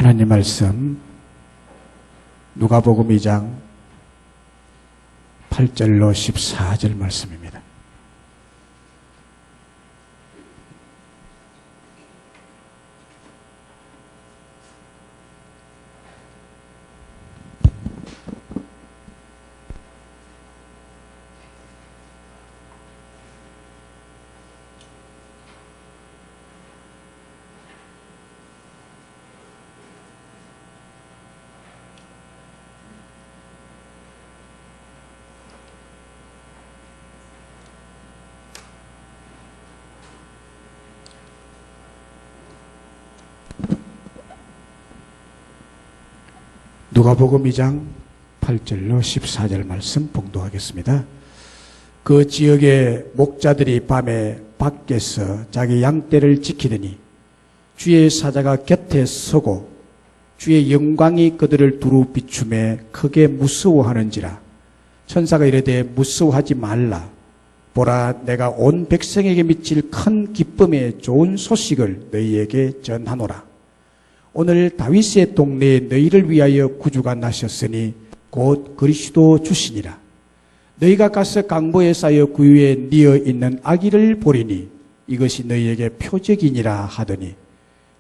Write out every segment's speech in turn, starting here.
하나님 말씀 누가복음 2장 8절로 14절 말씀입니다. 누가복음 2장 8절로 14절 말씀 봉독하겠습니다. 그 지역의 목자들이 밤에 밖에서 자기 양떼를 지키더니 주의 사자가 곁에 서고 주의 영광이 그들을 두루 비추매 크게 무서워하는지라. 천사가 이르되 무서워하지 말라. 보라, 내가 온 백성에게 미칠 큰 기쁨의 좋은 소식을 너희에게 전하노라. 오늘 다윗의 동네에 너희를 위하여 구주가 나셨으니 곧 그리스도 주시니라. 너희가 가서 강보에 쌓여 구유에 뉘어 있는 아기를 보리니 이것이 너희에게 표적이니라 하더니,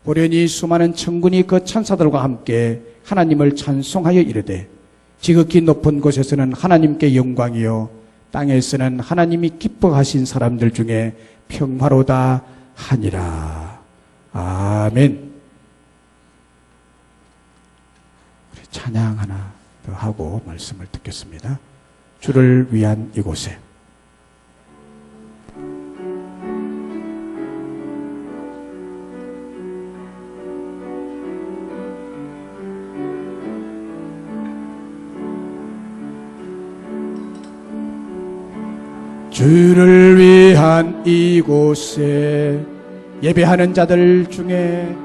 보려니 수많은 천군이 그 천사들과 함께 하나님을 찬송하여 이르되, 지극히 높은 곳에서는 하나님께 영광이요 땅에서는 하나님이 기뻐하신 사람들 중에 평화로다 하니라. 아멘. 찬양 하나 더 하고 말씀을 듣겠습니다. 주를 위한 이곳에. 주를 위한 이곳에 예배하는 자들 중에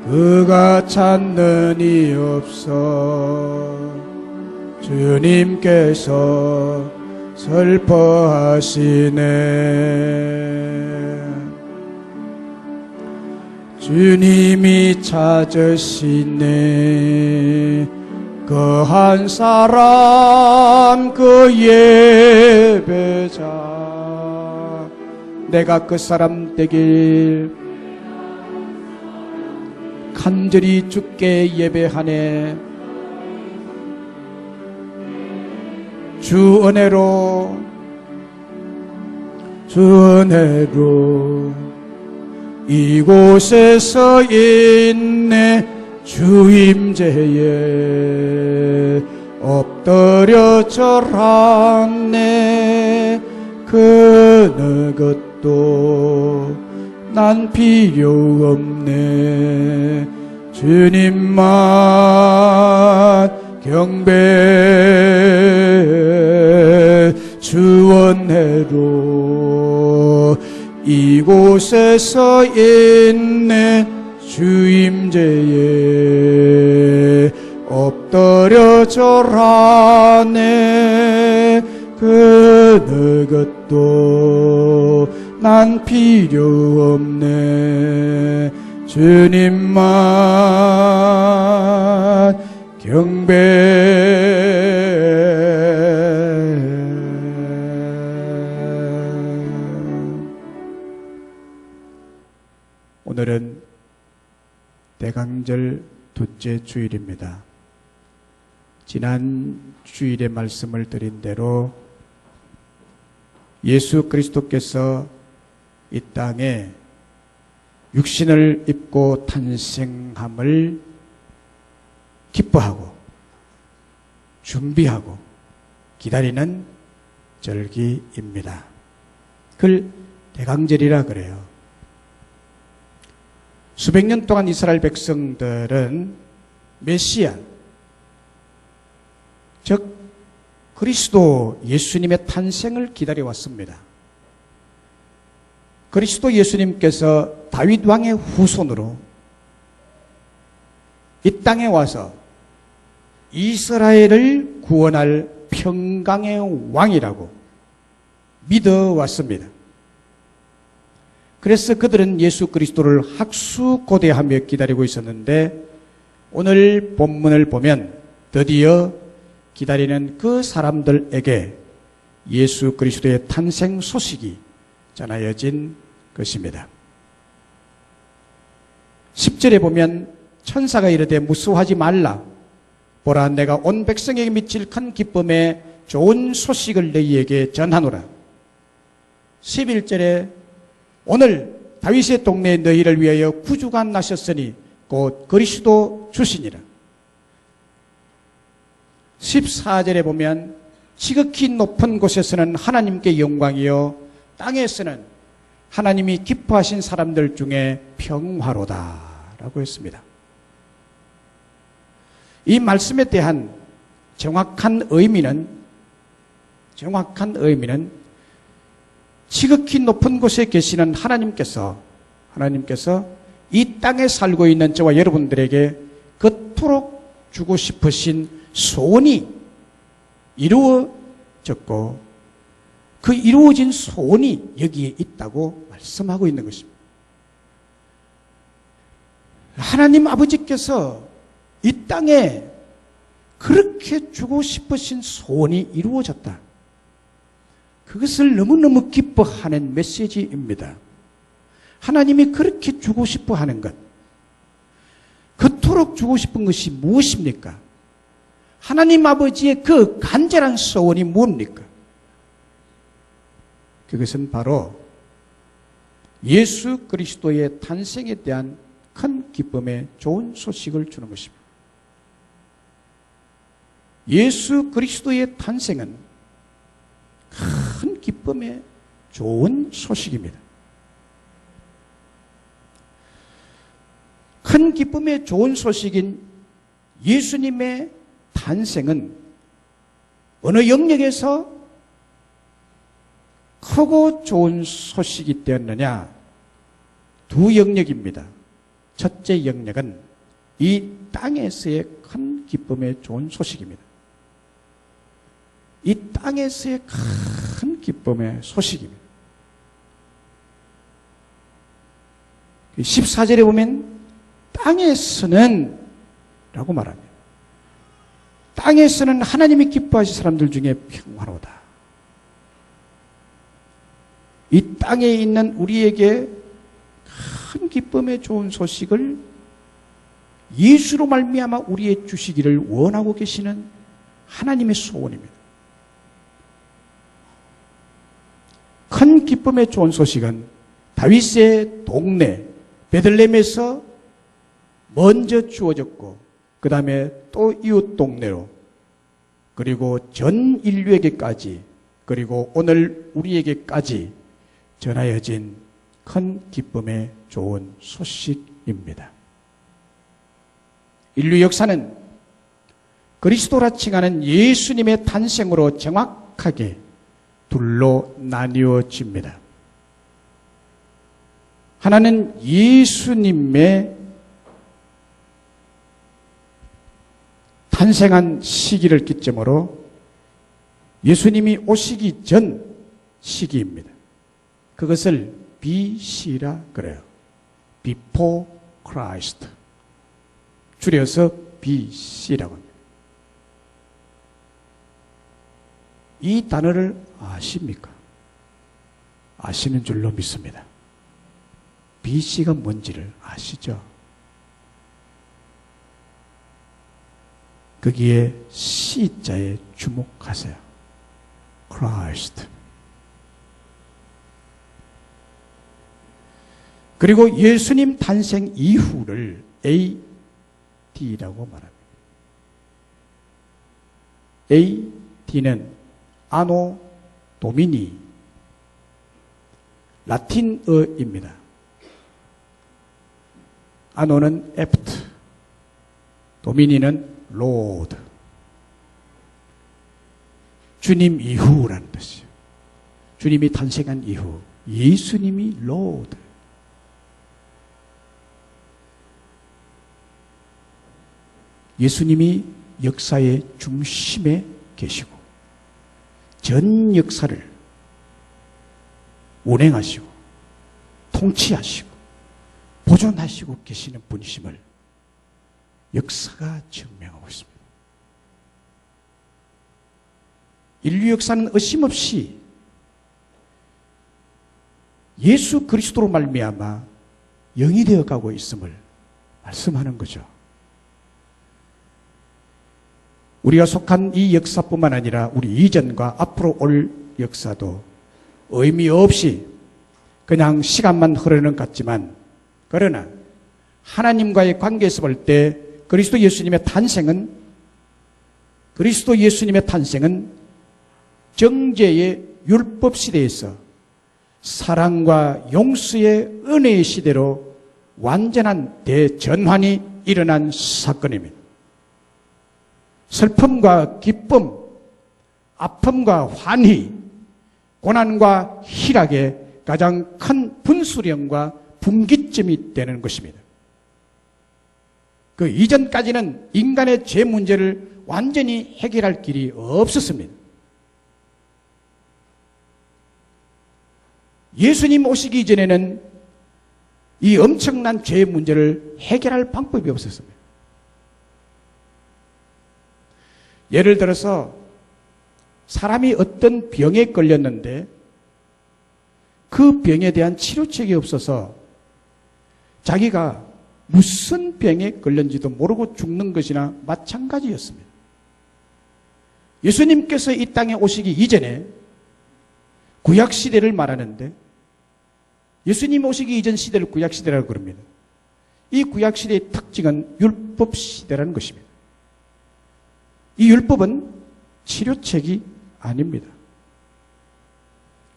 그가 찾는 이 없어. 주님께서 슬퍼하시네. 주님이 찾으시네. 그 한 사람 그 예배자, 내가 그 사람 되길 간절히 주께 예배하네. 주 은혜로 이곳에서 있네. 주 임재에 엎드려 절하네. 그 누구도 난 필요 없네. 주님만 경배. 주 은혜로 이곳에서 있네. 주 임재에 엎드려 절하네. 그 누구도 난 필요 없네. 주님만 경배. 오늘은 대강절 둘째 주일입니다. 지난 주일에 말씀을 드린 대로 예수 그리스도께서 이 땅에 육신을 입고 탄생함을 기뻐하고 준비하고 기다리는 절기입니다. 그걸 대강절이라 그래요. 수백 년 동안 이스라엘 백성들은 메시아, 즉 그리스도 예수님의 탄생을 기다려왔습니다. 그리스도 예수님께서 다윗 왕의 후손으로 이 땅에 와서 이스라엘을 구원할 평강의 왕이라고 믿어왔습니다. 그래서 그들은 예수 그리스도를 학수고대하며 기다리고 있었는데 오늘 본문을 보면 드디어 기다리는 그 사람들에게 예수 그리스도의 탄생 소식이 전하여진 것입니다. 10절에 보면 천사가 이르되 무서워하지 말라. 보라, 내가 온 백성에게 미칠 큰 기쁨의 좋은 소식을 너희에게 전하노라. 11절에 오늘 다윗의 동네에 너희를 위하여 구주가 나셨으니 곧 그리스도 주시니라. 14절에 보면 지극히 높은 곳에서는 하나님께 영광이요 땅에서는 하나님이 기뻐하신 사람들 중에 평화로다 라고 했습니다. 이 말씀에 대한 정확한 의미는 지극히 높은 곳에 계시는 하나님께서 이 땅에 살고 있는 저와 여러분들에게 그토록 주고 싶으신 소원이 이루어졌고 그 이루어진 소원이 여기에 있다고 말씀하고 있는 것입니다. 하나님 아버지께서 이 땅에 그렇게 주고 싶으신 소원이 이루어졌다. 그것을 너무너무 기뻐하는 메시지입니다. 하나님이 그렇게 주고 싶어 하는 것, 그토록 주고 싶은 것이 무엇입니까? 하나님 아버지의 그 간절한 소원이 뭡니까? 그것은 바로 예수 그리스도의 탄생에 대한 큰 기쁨의 좋은 소식을 주는 것입니다. 예수 그리스도의 탄생은 큰 기쁨의 좋은 소식입니다. 큰 기쁨의 좋은 소식인 예수님의 탄생은 어느 영역에서 크고 좋은 소식이 되었느냐? 두 영역입니다. 첫째 영역은 이 땅에서의 큰 기쁨의 좋은 소식입니다. 이 땅에서의 큰 기쁨의 소식입니다. 14절에 보면 땅에서는 라고 말합니다. 땅에서는 하나님이 기뻐하신 사람들 중에 평화로다. 이 땅에 있는 우리에게 큰 기쁨의 좋은 소식을 예수로 말미암아 우리의 주시기를 원하고 계시는 하나님의 소원입니다. 큰 기쁨의 좋은 소식은 다윗의 동네 베들레헴에서 먼저 주어졌고 그 다음에 또 이웃 동네로 그리고 전 인류에게까지 그리고 오늘 우리에게까지 전하여진 큰 기쁨의 좋은 소식입니다. 인류 역사는 그리스도라 칭하는 예수님의 탄생으로 정확하게 둘로 나뉘어집니다. 하나는 예수님의 탄생한 시기를 기점으로 예수님이 오시기 전 시기입니다. 그것을 BC라 그래요. Before Christ. 줄여서 BC라고 합니다. 이 단어를 아십니까? 아시는 줄로 믿습니다. BC가 뭔지를 아시죠? 거기에 C자에 주목하세요. Christ. 그리고 예수님 탄생 이후를 AD라고 말합니다. AD는 아노 도미니 라틴어입니다. 아노는 에프트, 도미니는 로드. 주님 이후라는 뜻이에요. 주님이 탄생한 이후 예수님이 로드. 예수님이 역사의 중심에 계시고 전 역사를 운행하시고 통치하시고 보존하시고 계시는 분이심을 역사가 증명하고 있습니다. 인류 역사는 의심없이 예수 그리스도로 말미암아 영이 되어 가고 있음을 말씀하는 거죠. 우리가 속한 이 역사뿐만 아니라 우리 이전과 앞으로 올 역사도 의미 없이 그냥 시간만 흐르는 것 같지만, 그러나 하나님과의 관계에서 볼 때 그리스도 예수님의 탄생은 정죄의 율법 시대에서 사랑과 용서의 은혜의 시대로 완전한 대전환이 일어난 사건입니다. 슬픔과 기쁨, 아픔과 환희, 고난과 희락의 가장 큰 분수령과 분기점이 되는 것입니다. 그 이전까지는 인간의 죄 문제를 완전히 해결할 길이 없었습니다. 예수님 오시기 이전에는 이 엄청난 죄의 문제를 해결할 방법이 없었습니다. 예를 들어서 사람이 어떤 병에 걸렸는데 그 병에 대한 치료책이 없어서 자기가 무슨 병에 걸렸는지도 모르고 죽는 것이나 마찬가지였습니다. 예수님께서 이 땅에 오시기 이전에 구약시대를 말하는데, 예수님 오시기 이전 시대를 구약시대라고 그럽니다. 이 구약시대의 특징은 율법시대라는 것입니다. 이 율법은 치료책이 아닙니다.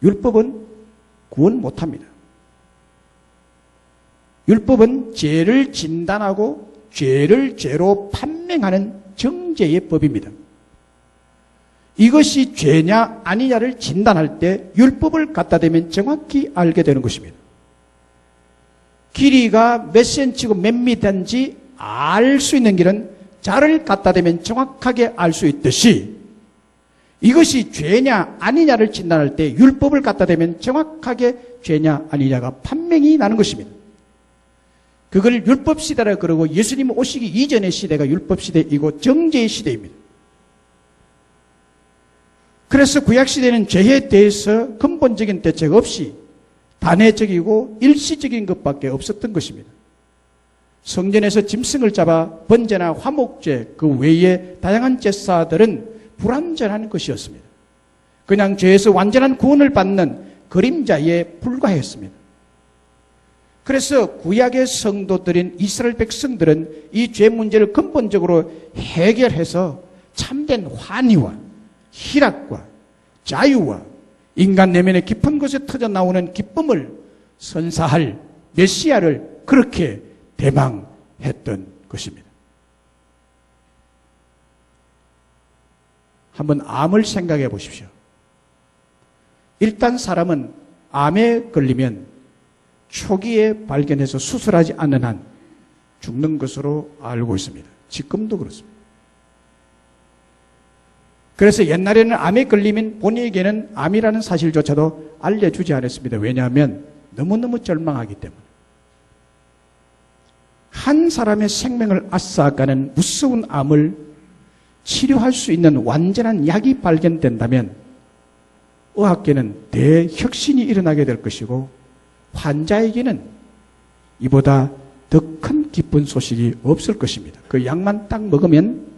율법은 구원 못합니다. 율법은 죄를 진단하고 죄를 죄로 판명하는 정죄의 법입니다. 이것이 죄냐 아니냐를 진단할 때 율법을 갖다 대면 정확히 알게 되는 것입니다. 길이가 몇 센치고 몇 미터인지 알 수 있는 길은 자를 갖다 대면 정확하게 알 수 있듯이, 이것이 죄냐 아니냐를 진단할 때 율법을 갖다 대면 정확하게 죄냐 아니냐가 판명이 나는 것입니다. 그걸 율법시대라고 그러고, 예수님 오시기 이전의 시대가 율법시대이고 정죄의 시대입니다. 그래서 구약시대는 죄에 대해서 근본적인 대책 없이 단회적이고 일시적인 것밖에 없었던 것입니다. 성전에서 짐승을 잡아 번제나 화목제 그 외에 다양한 제사들은 불완전한 것이었습니다. 그냥 죄에서 완전한 구원을 받는 그림자에 불과했습니다. 그래서 구약의 성도들인 이스라엘 백성들은 이 죄 문제를 근본적으로 해결해서 참된 환희와 희락과 자유와 인간 내면의 깊은 곳에 터져나오는 기쁨을 선사할 메시아를 그렇게 대망했던 것입니다. 한번 암을 생각해 보십시오. 일단 사람은 암에 걸리면 초기에 발견해서 수술하지 않는 한 죽는 것으로 알고 있습니다. 지금도 그렇습니다. 그래서 옛날에는 암에 걸리면 본인에게는 암이라는 사실조차도 알려주지 않았습니다. 왜냐하면 너무너무 절망하기 때문에. 한 사람의 생명을 앗아가는 무서운 암을 치료할 수 있는 완전한 약이 발견된다면 의학계는 대혁신이 일어나게 될 것이고, 환자에게는 이보다 더 큰 기쁜 소식이 없을 것입니다. 그 약만 딱 먹으면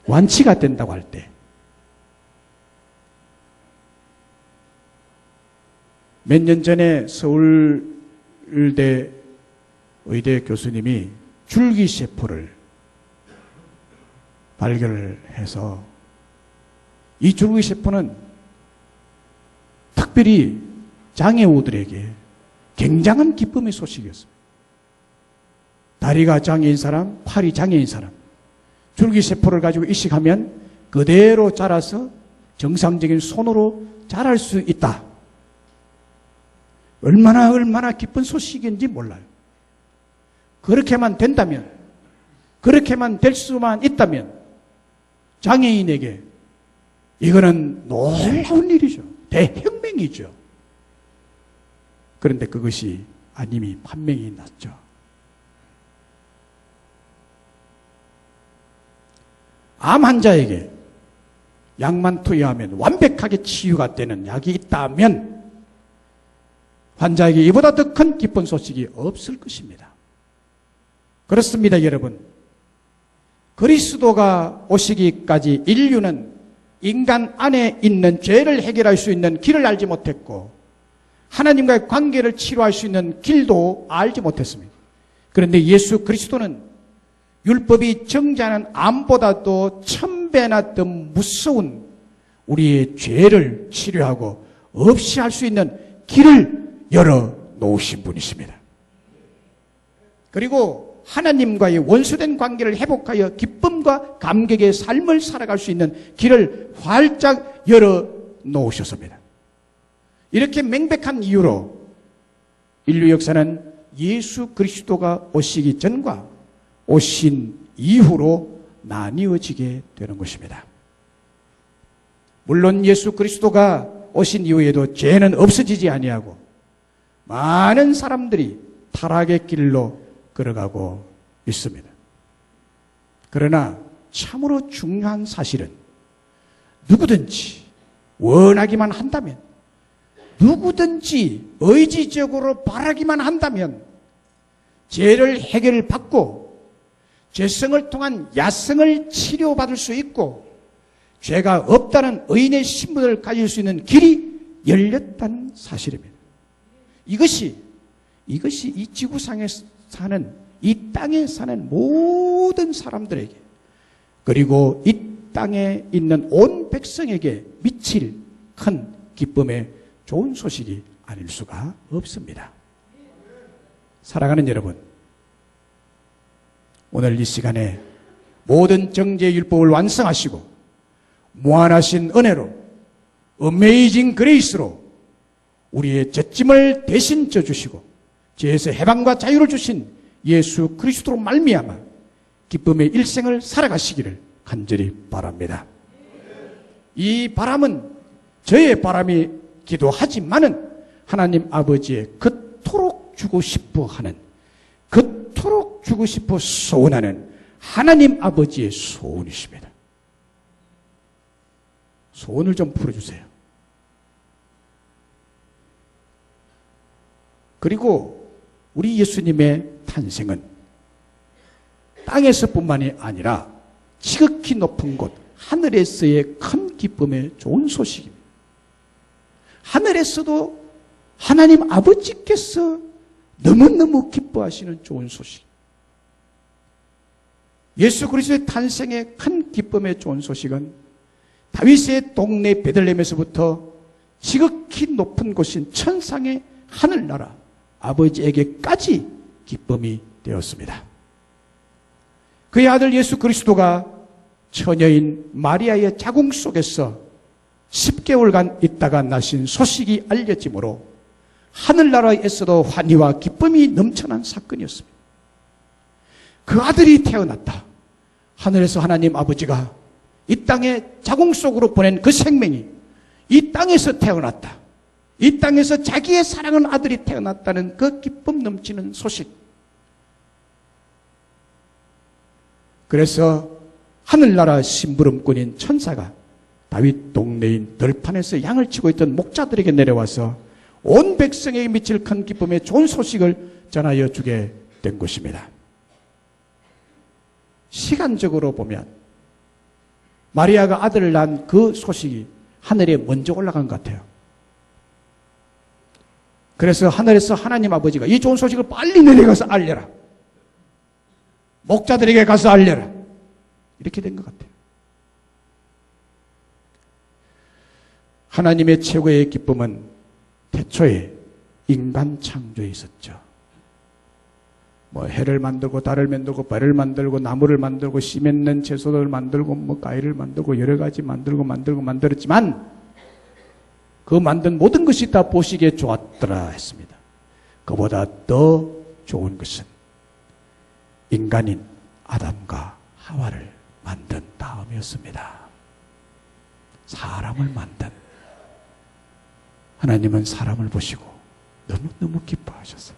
완치가 된다고 할 때, 몇 년 전에 서울대 의대 교수님이 줄기세포를 발견을 해서, 이 줄기세포는 특별히 장애우들에게 굉장한 기쁨의 소식이었습니다. 다리가 장애인 사람, 팔이 장애인 사람, 줄기세포를 가지고 이식하면 그대로 자라서 정상적인 손으로 자랄 수 있다. 얼마나 기쁜 소식인지 몰라요. 그렇게만 된다면, 그렇게만 될 수만 있다면 장애인에게 이거는 놀라운 일이죠. 대혁명이죠. 그런데 그것이 아님이 판명이 났죠. 암 환자에게 약만 투여하면 완벽하게 치유가 되는 약이 있다면 환자에게 이보다 더 큰 기쁜 소식이 없을 것입니다. 그렇습니다, 여러분. 그리스도가 오시기까지 인류는 인간 안에 있는 죄를 해결할 수 있는 길을 알지 못했고 하나님과의 관계를 치료할 수 있는 길도 알지 못했습니다. 그런데 예수 그리스도는 율법이 정죄하는 암보다도 1000배나 더 무서운 우리의 죄를 치료하고 없이 할 수 있는 길을 열어 놓으신 분이십니다. 그리고 하나님과의 원수된 관계를 회복하여 기쁨과 감격의 삶을 살아갈 수 있는 길을 활짝 열어 놓으셨습니다. 이렇게 명백한 이유로 인류 역사는 예수 그리스도가 오시기 전과 오신 이후로 나뉘어지게 되는 것입니다. 물론 예수 그리스도가 오신 이후에도 죄는 없어지지 아니하고 많은 사람들이 타락의 길로 걸어가고 있습니다. 그러나 참으로 중요한 사실은 누구든지 원하기만 한다면, 누구든지 의지적으로 바라기만 한다면 죄를 해결받고 죄성을 통한 야성을 치료받을 수 있고 죄가 없다는 의인의 신분을 가질 수 있는 길이 열렸다는 사실입니다. 이것이 이 지구상에 사는, 이 땅에 사는 모든 사람들에게, 그리고 이 땅에 있는 온 백성에게 미칠 큰 기쁨의 좋은 소식이 아닐 수가 없습니다. 사랑하는 여러분, 오늘 이 시간에 모든 정죄율법을 완성하시고 무한하신 은혜로, 어메이징 그레이스로 우리의 죄짐을 대신 져주시고 죄에서 해방과 자유를 주신 예수 그리스도로 말미암아 기쁨의 일생을 살아가시기를 간절히 바랍니다. 이 바람은 저의 바람이기도 하지만은 하나님 아버지의 그토록 주고 싶어 하는, 그토록 주고 싶어 소원하는 하나님 아버지의 소원이십니다. 소원을 좀 풀어주세요. 그리고 우리 예수님의 탄생은 땅에서뿐만이 아니라 지극히 높은 곳 하늘에서의 큰 기쁨의 좋은 소식입니다. 하늘에서도 하나님 아버지께서 너무너무 기뻐하시는 좋은 소식. 예수 그리스도의 탄생의 큰 기쁨의 좋은 소식은 다윗의 동네 베들레헴에서부터 지극히 높은 곳인 천상의 하늘나라 아버지에게까지 기쁨이 되었습니다. 그의 아들 예수 그리스도가 처녀인 마리아의 자궁 속에서 10개월간 있다가 나신 소식이 알려지므로 하늘나라에서도 환희와 기쁨이 넘쳐난 사건이었습니다. 그 아들이 태어났다. 하늘에서 하나님 아버지가 이 땅의 자궁 속으로 보낸 그 생명이 이 땅에서 태어났다. 이 땅에서 자기의 사랑하는 아들이 태어났다는 그 기쁨 넘치는 소식. 그래서 하늘나라 심부름꾼인 천사가 다윗 동네인 들판에서 양을 치고 있던 목자들에게 내려와서 온 백성에게 미칠 큰 기쁨의 좋은 소식을 전하여 주게 된 것입니다. 시간적으로 보면 마리아가 아들을 낳은 그 소식이 하늘에 먼저 올라간 것 같아요. 그래서 하늘에서 하나님 아버지가 이 좋은 소식을 빨리 내려가서 알려라. 목자들에게 가서 알려라. 이렇게 된 것 같아요. 하나님의 최고의 기쁨은 태초에 인간 창조에 있었죠. 해를 만들고 달을 만들고 별을 만들고 나무를 만들고 씨 맺는 채소를 만들고 가위를 만들고 여러 가지 만들었지만 그 만든 모든 것이 다 보시기에 좋았더라 했습니다. 그보다 더 좋은 것은 인간인 아담과 하와를 만든 다음이었습니다. 사람을 만든. 하나님은 사람을 보시고 너무너무 기뻐하셨어요.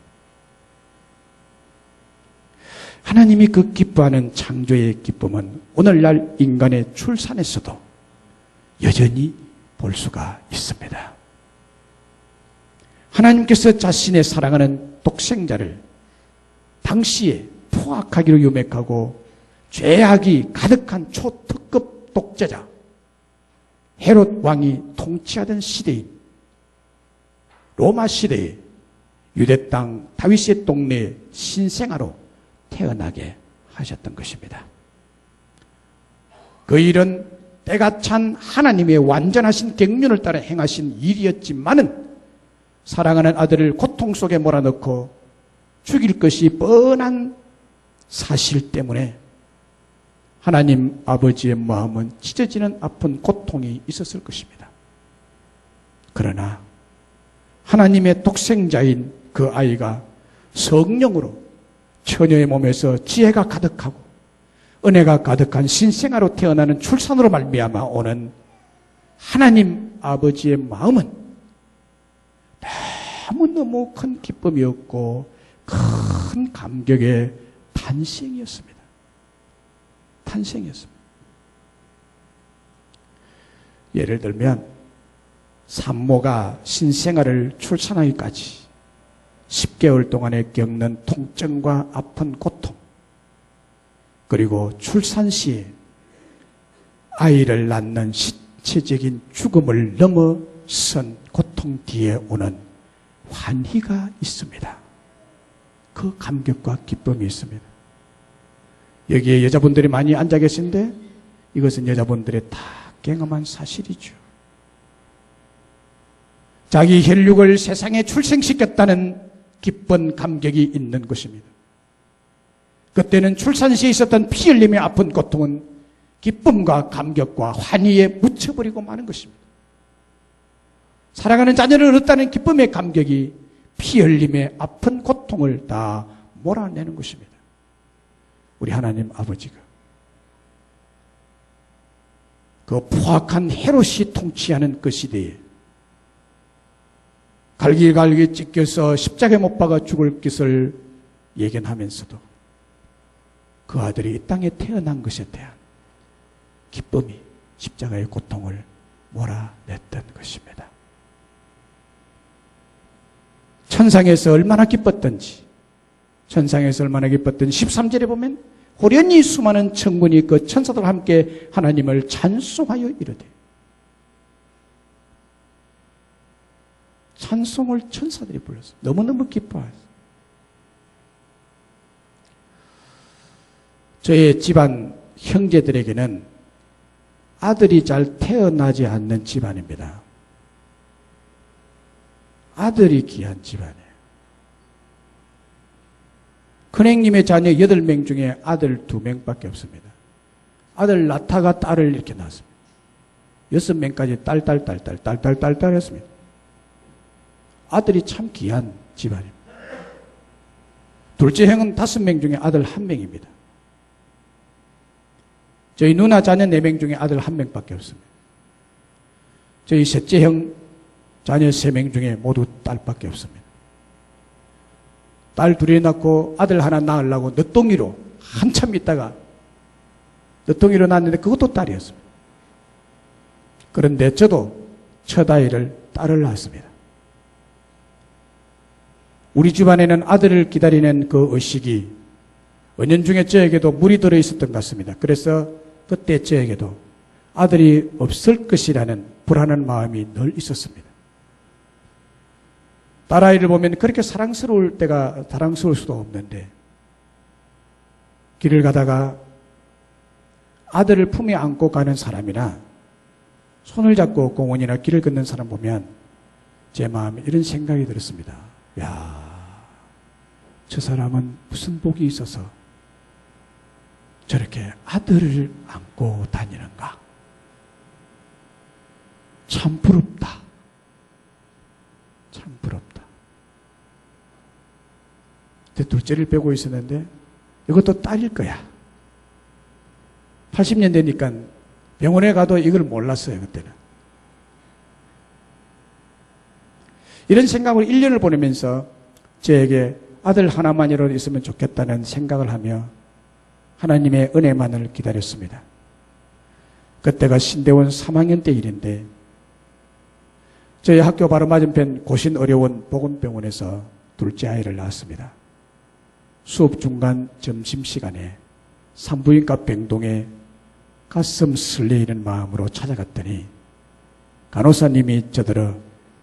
하나님이 그 기뻐하는 창조의 기쁨은 오늘날 인간의 출산에서도 여전히 볼 수가 있습니다. 하나님께서 자신의 사랑하는 독생자를 당시에 포악하기로 유명하고 죄악이 가득한 초특급 독재자 헤롯 왕이 통치하던 시대인 로마 시대에 유대 땅 다윗의 동네 신생아로 태어나게 하셨던 것입니다. 그 일은 때가 찬 하나님의 완전하신 경륜을 따라 행하신 일이었지만은 사랑하는 아들을 고통 속에 몰아넣고 죽일 것이 뻔한 사실 때문에 하나님 아버지의 마음은 찢어지는 아픈 고통이 있었을 것입니다. 그러나 하나님의 독생자인 그 아이가 성령으로 처녀의 몸에서 지혜가 가득하고 은혜가 가득한 신생아로 태어나는 출산으로 말미암아 오는 하나님 아버지의 마음은 너무너무 큰 기쁨이었고 큰 감격의 탄생이었습니다. 탄생이었습니다. 예를 들면 산모가 신생아를 출산하기까지 10개월 동안에 겪는 통증과 아픈 고통, 그리고 출산 시에 아이를 낳는 신체적인 죽음을 넘어선 고통 뒤에 오는 환희가 있습니다. 그 감격과 기쁨이 있습니다. 여기에 여자분들이 많이 앉아 계신데 이것은 여자분들의 다 경험한 사실이죠. 자기 혈육을 세상에 출생시켰다는 기쁜 감격이 있는 것입니다. 그때는 출산 시에 있었던 피 흘림의 아픈 고통은 기쁨과 감격과 환희에 묻혀버리고 마는 것입니다. 사랑하는 자녀를 얻었다는 기쁨의 감격이 피 흘림의 아픈 고통을 다 몰아내는 것입니다. 우리 하나님 아버지가 그 포악한 헤롯이 통치하는 그 시대에 갈기갈기 찢겨서 십자가에 못 박아 죽을 것을 예견하면서도 그 아들이 이 땅에 태어난 것에 대한 기쁨이 십자가의 고통을 몰아냈던 것입니다. 천상에서 얼마나 기뻤던지, 천상에서 얼마나 기뻤던지 13절에 보면 호련히 수많은 천군이 그 천사들과 함께 하나님을 찬송하여 이르되, 찬송을 천사들이 불렀어요. 너무너무 기뻐하셨어요. 저의 집안 형제들에게는 아들이 잘 태어나지 않는 집안입니다. 아들이 귀한 집안이에요. 큰형님의 자녀 8명 중에 아들 2명밖에 없습니다. 아들 낳다가 딸을 이렇게 낳았습니다. 6명까지 딸 했습니다. 아들이 참 귀한 집안입니다. 둘째 형은 5명 중에 아들 1명입니다. 저희 누나 자녀 4명 중에 아들 1명밖에 없습니다. 저희 셋째 형 자녀 3명 중에 모두 딸밖에 없습니다. 딸 둘이 낳고 아들 하나 낳으려고 늦둥이로 한참 있다가 늦둥이로 낳았는데 그것도 딸이었습니다. 그런데 저도 첫 아이를 딸을 낳았습니다. 우리 집안에는 아들을 기다리는 그 의식이 은연중에 저에게도 물이 들어있었던 것 같습니다. 그래서 그때 저에게도 아들이 없을 것이라는 불안한 마음이 늘 있었습니다. 딸아이를 보면 그렇게 사랑스러울 수도 없는데, 길을 가다가 아들을 품에 안고 가는 사람이나 손을 잡고 공원이나 길을 걷는 사람 보면 제 마음에 이런 생각이 들었습니다. 야, 저 사람은 무슨 복이 있어서 저렇게 아들을 안고 다니는가? 참 부럽다. 참 부럽다. 그때 둘째를 빼고 있었는데 이것도 딸일 거야. 80년 되니까 병원에 가도 이걸 몰랐어요, 그때는. 이런 생각으로 1년을 보내면서 저에게 아들 하나만이라도 있으면 좋겠다는 생각을 하며 하나님의 은혜만을 기다렸습니다. 그때가 신대원 3학년 때 일인데 저희 학교 바로 맞은편 고신의료원 보건병원에서 둘째 아이를 낳았습니다. 수업 중간 점심시간에 산부인과 병동에 가슴 설레이는 마음으로 찾아갔더니 간호사님이 저더러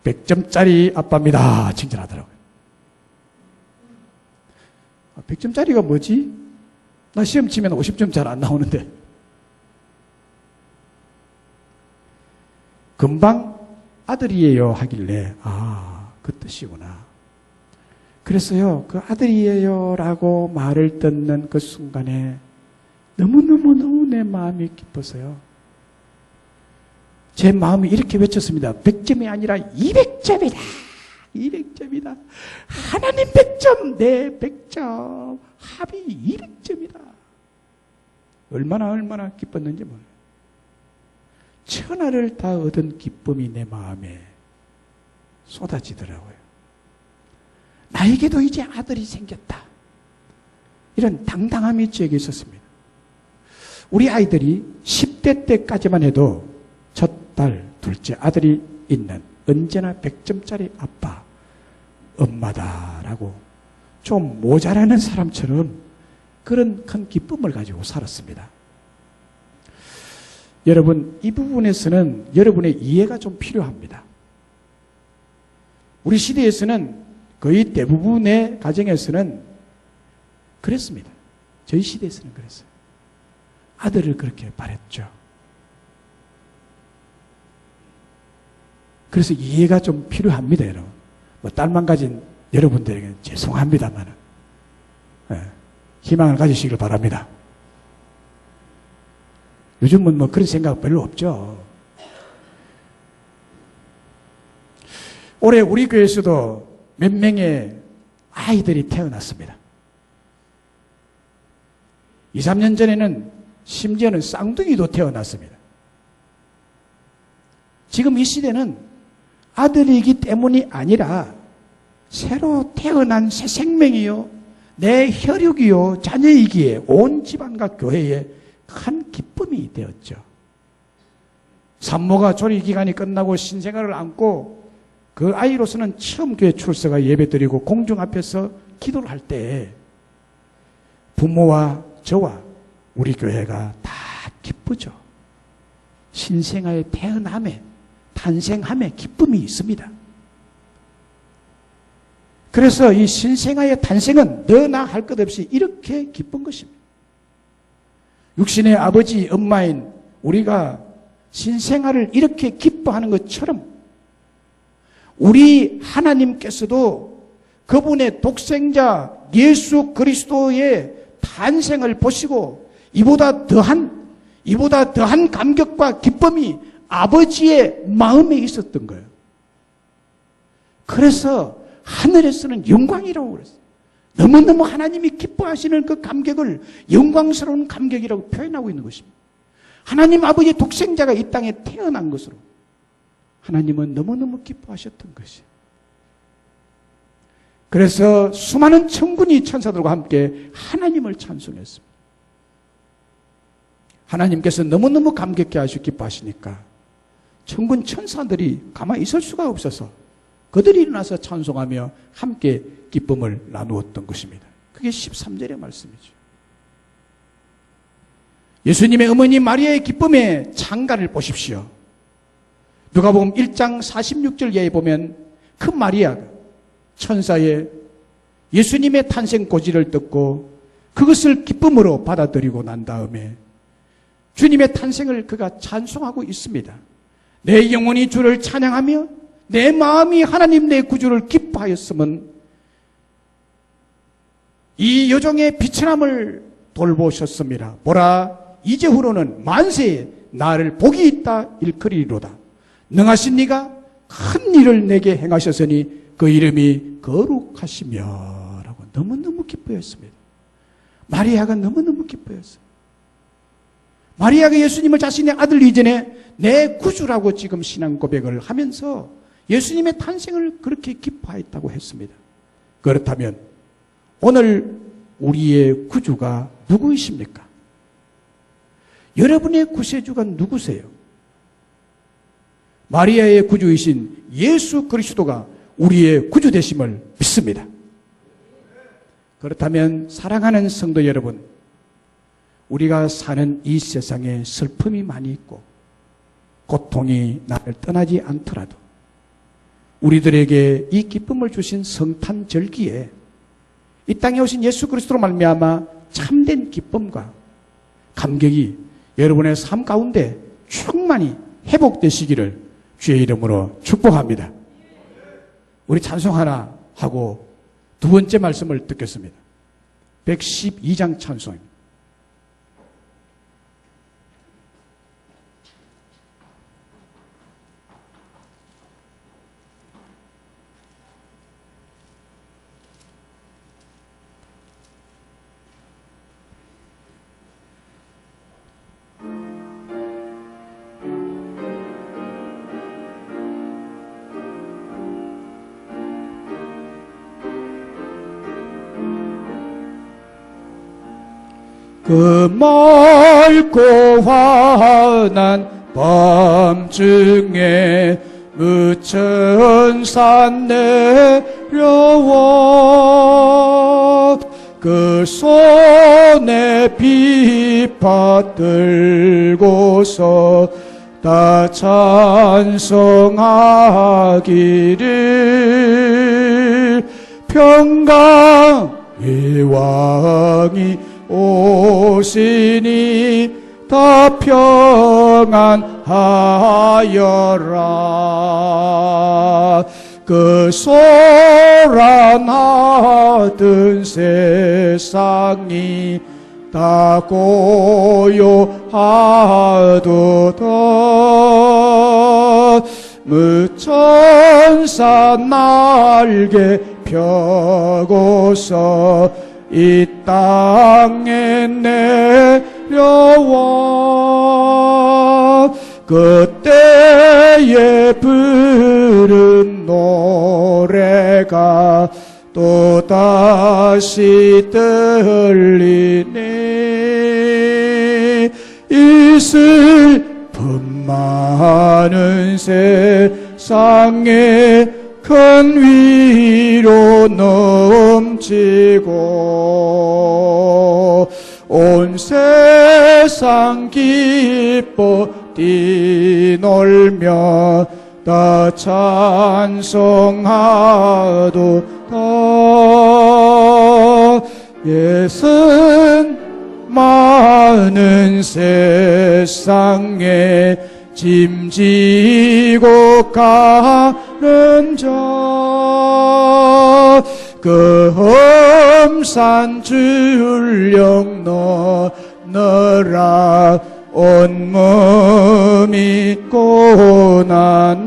100점짜리 아빠입니다 칭찬하더라고요. 100점짜리가 뭐지? 나 시험 치면 50점 잘 안 나오는데. 금방 아들이에요 하길래 그 뜻이구나. 그래서요, 그 아들이에요 라고 말을 듣는 그 순간에 너무너무 내 마음이 기뻐서요. 제 마음이 이렇게 외쳤습니다. 100점이 아니라 200점이다. 200점이다. 하나님 100점, 내 100점. 합이 200점이다. 얼마나 기뻤는지 모르겠어요. 천하를 다 얻은 기쁨이 내 마음에 쏟아지더라고요. 나에게도 이제 아들이 생겼다. 이런 당당함이 저에게 있었습니다. 우리 아이들이 10대 때까지만 해도 첫 딸, 둘째 아들이 있는 언제나 100점짜리 아빠, 엄마다라고 좀 모자라는 사람처럼 그런 큰 기쁨을 가지고 살았습니다. 여러분, 이 부분에서는 여러분의 이해가 좀 필요합니다. 우리 시대에서는 거의 대부분의 가정에서는 그랬습니다. 저희 시대에서는 그랬어요. 아들을 그렇게 바랬죠. 그래서 이해가 좀 필요합니다, 여러분. 딸만 가진 여러분들에게 죄송합니다만 희망을 가지시길 바랍니다. 요즘은 그런 생각 별로 없죠. 올해 우리 교회에서도 몇 명의 아이들이 태어났습니다. 2, 3년 전에는 심지어는 쌍둥이도 태어났습니다. 지금 이 시대는 아들이기 때문이 아니라 새로 태어난 새 생명이요, 내 혈육이요, 자녀이기에 온 집안과 교회에 큰 기쁨이 되었죠. 산모가 조리기간이 끝나고 신생아를 안고 그 아이로서는 처음 교회 출석과 예배드리고 공중 앞에서 기도를 할 때 부모와 저와 우리 교회가 다 기쁘죠. 신생아의 태어남에, 탄생함에 기쁨이 있습니다. 그래서 이 신생아의 탄생은 너나 할 것 없이 이렇게 기쁜 것입니다. 육신의 아버지, 엄마인 우리가 신생아를 이렇게 기뻐하는 것처럼 우리 하나님께서도 그분의 독생자 예수 그리스도의 탄생을 보시고 이보다 더한 감격과 기쁨이 아버지의 마음에 있었던 거예요. 그래서 하늘에서는 영광이라고 그랬어요. 너무너무 하나님이 기뻐하시는 그 감격을 영광스러운 감격이라고 표현하고 있는 것입니다. 하나님 아버지의 독생자가 이 땅에 태어난 것으로 하나님은 너무너무 기뻐하셨던 것이에요. 그래서 수많은 천군이 천사들과 함께 하나님을 찬송했습니다. 하나님께서 너무너무 감격해 하시고 기뻐하시니까 천군 천사들이 가만히 있을 수가 없어서 그들이 일어나서 찬송하며 함께 기쁨을 나누었던 것입니다. 그게 13절의 말씀이죠. 예수님의 어머니 마리아의 기쁨의 창가를 보십시오. 누가복음 1장 46절에 보면 그 마리아가 천사의 예수님의 탄생 고지를 듣고 그것을 기쁨으로 받아들이고 난 다음에 주님의 탄생을 그가 찬송하고 있습니다. 내 영혼이 주를 찬양하며 내 마음이 하나님 내 구주를 기뻐하였으면 이 여종의 비천함을 돌보셨습니다. 보라, 이제후로는 만세에 나를 복이 있다 일컬이리로다. 능하신 이가 큰 일을 내게 행하셨으니 그 이름이 거룩하시며 라고 너무너무 기뻐했습니다. 마리아가 너무너무 기뻐했어요. 마리아가 예수님을 자신의 아들 이전에 내 구주라고 지금 신앙 고백을 하면서 예수님의 탄생을 그렇게 기뻐했다고 했습니다. 그렇다면 오늘 우리의 구주가 누구이십니까? 여러분의 구세주가 누구세요? 마리아의 구주이신 예수 그리스도가 우리의 구주 되심을 믿습니다. 그렇다면 사랑하는 성도 여러분, 우리가 사는 이 세상에 슬픔이 많이 있고 고통이 나를 떠나지 않더라도 우리들에게 이 기쁨을 주신 성탄절기에 이 땅에 오신 예수 그리스도로 말미암아 참된 기쁨과 감격이 여러분의 삶 가운데 충만히 회복되시기를 주의 이름으로 축복합니다. 우리 찬송 하나 하고 두 번째 말씀을 듣겠습니다. 112장 찬송입니다. 그 맑고 환한 밤중에 무천산 내려와 그 손에 비파 들고서 다 찬송하기를 평강의 왕이 오시니 다 평안하여라. 그 소란하던 세상이 다 고요하도다. 무천산 날개 펴고서 이 땅에 내려와 그때에 부른 노래가 또다시 들리네. 이 슬픔 많은 세상에 큰 위로 넘치고 온 세상 기뻐 뛰놀며 다 찬송하도다. 예선 많은 세상에 짐지고 가는 자 그 험산 줄령 너너라 온몸이 고나나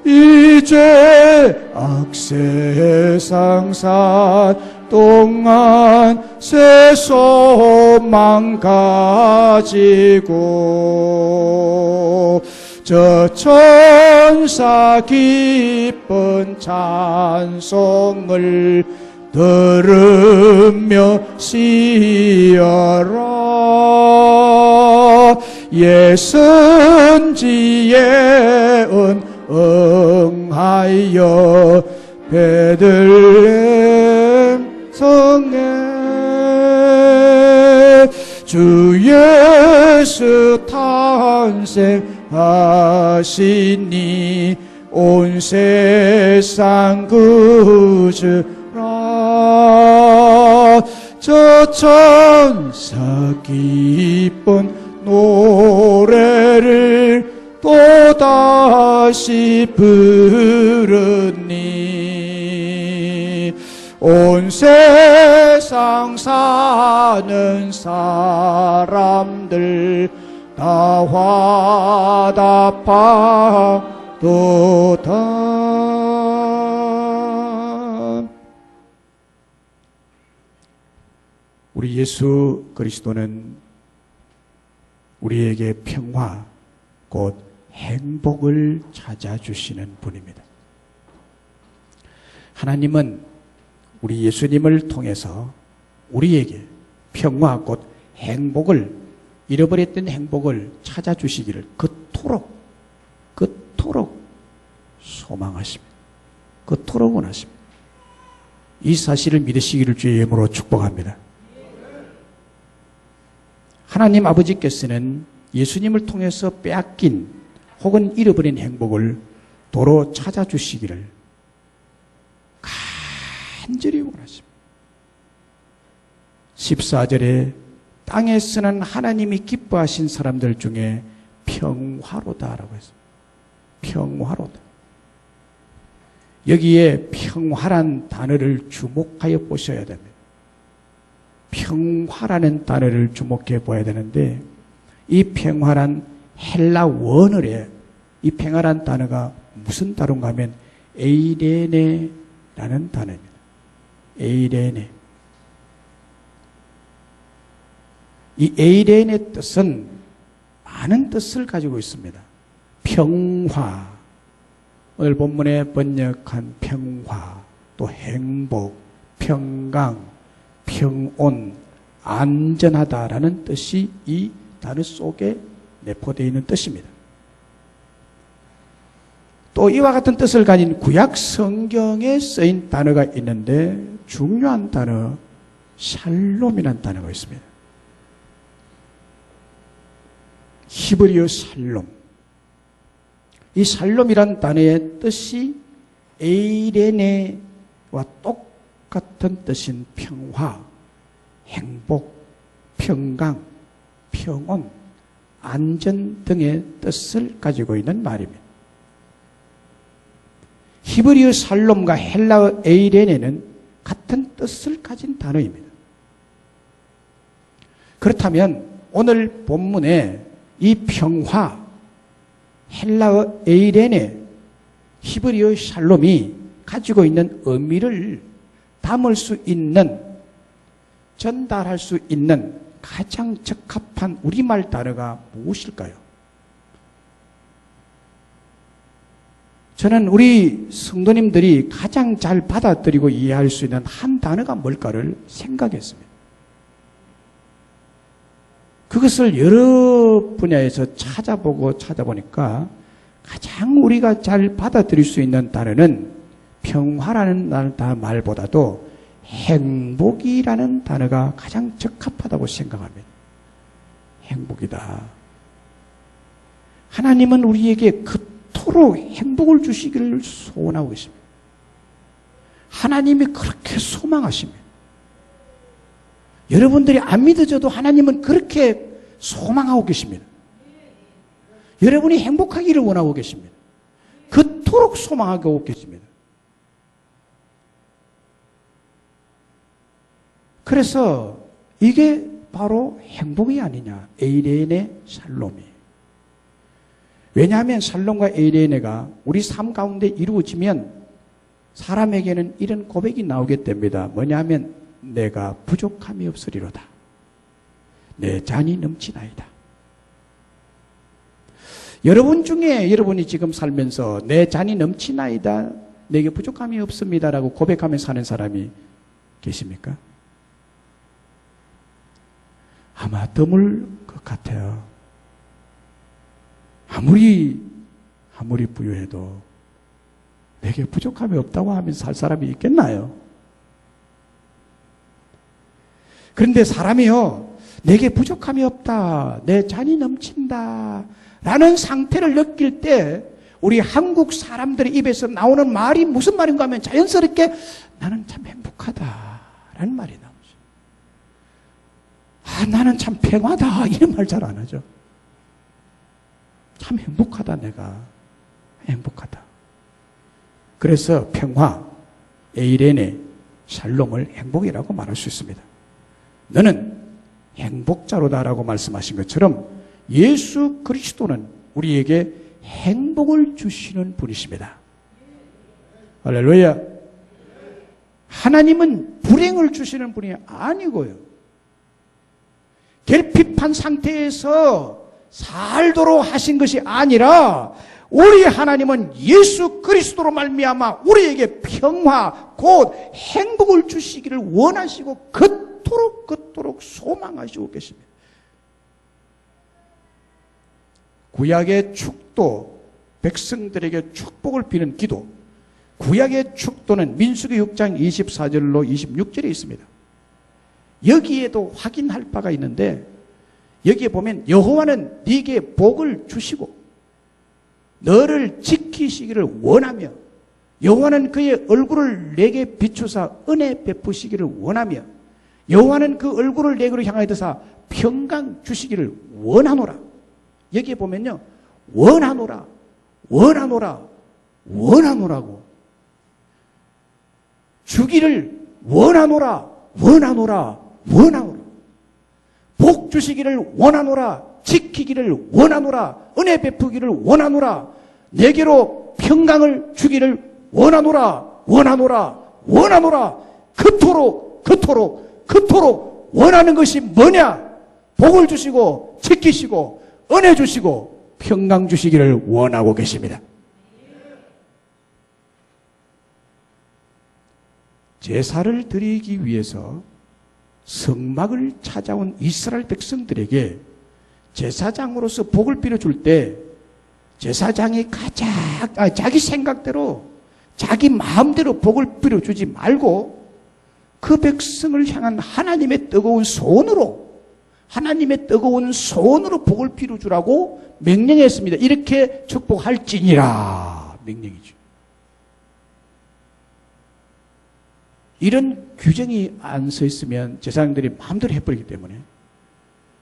이제 악세상 산 동안 새 소망 가지고 저 천사 기쁜 찬송을 들으며 쉬어라. 예선지에 응하여 베들레헴 성에 주 예수 탄생하시니 온 세상 구주라. 저 천사 기쁜 노래를 또다시 부르니 온 세상 사는 사람들 다 화답하도다. 우리 예수 그리스도는 우리에게 평화 곧 행복을 찾아주시는 분입니다. 하나님은 우리 예수님을 통해서 우리에게 평화 곧 행복을, 잃어버렸던 행복을 찾아주시기를 그토록 소망하십니다. 그토록 원하십니다. 이 사실을 믿으시기를 주의 이름으로 축복합니다. 하나님 아버지께서는 예수님을 통해서 빼앗긴 혹은 잃어버린 행복을 도로 찾아주시기를 간절히 원하십니다. 14절에 땅에서는 하나님이 기뻐하신 사람들 중에 평화로다라고 했습니다. 평화로다. 여기에 평화란 단어를 주목하여 보셔야 됩니다. 평화라는 단어를 주목해 보아야 되는데, 이 평화란 헬라 원어에 이 평화란 단어가 무슨 단어인가 하면 에이레네라는 단어입니다. 에이레네. 이 에이레네의 뜻은 많은 뜻을 가지고 있습니다. 평화, 오늘 본문에 번역한 평화, 또 행복, 평강, 평온, 안전하다라는 뜻이 이 단어 속에 내포되어 있는 뜻입니다. 또 이와 같은 뜻을 가진 구약 성경에 쓰인 단어가 있는데 중요한 단어, 샬롬이라는 단어가 있습니다. 히브리어 샬롬. 이 샬롬이란 단어의 뜻이 에이레네와 똑같은 뜻인 평화, 행복, 평강, 평온, 안전 등의 뜻을 가지고 있는 말입니다. 히브리어 샬롬과 헬라어 에이레네는 같은 뜻을 가진 단어입니다. 그렇다면 오늘 본문에 이 평화, 헬라어 에이레네, 히브리어 샬롬이 가지고 있는 의미를 담을 수 있는, 전달할 수 있는 가장 적합한 우리말 단어가 무엇일까요? 저는 우리 성도님들이 가장 잘 받아들이고 이해할 수 있는 한 단어가 뭘까를 생각했습니다. 그것을 여러 분야에서 찾아보니까 가장 우리가 잘 받아들일 수 있는 단어는 평화라는 말보다도 행복이라는 단어가 가장 적합하다고 생각합니다. 행복이다. 하나님은 우리에게 그토록 행복을 주시기를 소원하고 있습니다. 하나님이 그렇게 소망하십니다. 여러분들이 안 믿어져도 하나님은 그렇게 소망하고 계십니다. 여러분이 행복하기를 원하고 계십니다. 그토록 소망하고 계십니다. 그래서 이게 바로 행복이 아니냐. 에이레네 샬롬이. 왜냐하면 샬롬과 에이레네가 우리 삶 가운데 이루어지면 사람에게는 이런 고백이 나오게 됩니다. 뭐냐면 내가 부족함이 없으리로다. 내 잔이 넘치나이다. 여러분 중에 여러분이 지금 살면서 내 잔이 넘치나이다, 내게 부족함이 없습니다라고 고백하며 사는 사람이 계십니까? 아마 드물 것 같아요. 아무리 부유해도 내게 부족함이 없다고 하면 살 사람이 있겠나요? 그런데 사람이요, 내게 부족함이 없다, 내 잔이 넘친다 라는 상태를 느낄 때 우리 한국 사람들의 입에서 나오는 말이 무슨 말인가 하면 자연스럽게 나는 참 행복하다 라는 말이 나오죠. 나는 참 평화다 이런 말 잘 안 하죠. 참 행복하다, 내가 행복하다. 그래서 평화, 에이레네, 샬롬을 행복이라고 말할 수 있습니다. 너는 행복자로다라고 말씀하신 것처럼 예수 그리스도는 우리에게 행복을 주시는 분이십니다. 할렐루야. 하나님은 불행을 주시는 분이 아니고요, 결핍한 상태에서 살도록 하신 것이 아니라 우리 하나님은 예수 그리스도로 말미암아 우리에게 평화 곧 행복을 주시기를 원하시고 그토록 소망하시고 계십니다. 구약의 축도, 백성들에게 축복을 비는 기도, 구약의 축도는 민수기 6장 24절로 26절에 있습니다. 여기에도 확인할 바가 있는데 여기에 보면 여호와는 네게 복을 주시고 너를 지키시기를 원하며 여호와는 그의 얼굴을 내게 비추사 은혜 베푸시기를 원하며 여호와는 그 얼굴을 내게로 향하여 드사 평강 주시기를 원하노라. 여기에 보면요, 원하노라, 원하노라, 원하노라고 주기를 원하노라, 원하노라, 원하노라. 복 주시기를 원하노라, 지키기를 원하노라, 은혜 베푸기를 원하노라, 내게로 평강을 주기를 원하노라, 원하노라, 원하노라. 그토록 원하는 것이 뭐냐? 복을 주시고 지키시고 은혜 주시고 평강 주시기를 원하고 계십니다. 제사를 드리기 위해서 성막을 찾아온 이스라엘 백성들에게 제사장으로서 복을 빌어줄 때 제사장이 자기 생각대로 자기 마음대로 복을 빌어주지 말고 그 백성을 향한 하나님의 뜨거운 소원으로 복을 빌어주라고 명령했습니다. 이렇게 축복할지니라 명령이죠. 이런 규정이 안 서 있으면 제사장들이 마음대로 해버리기 때문에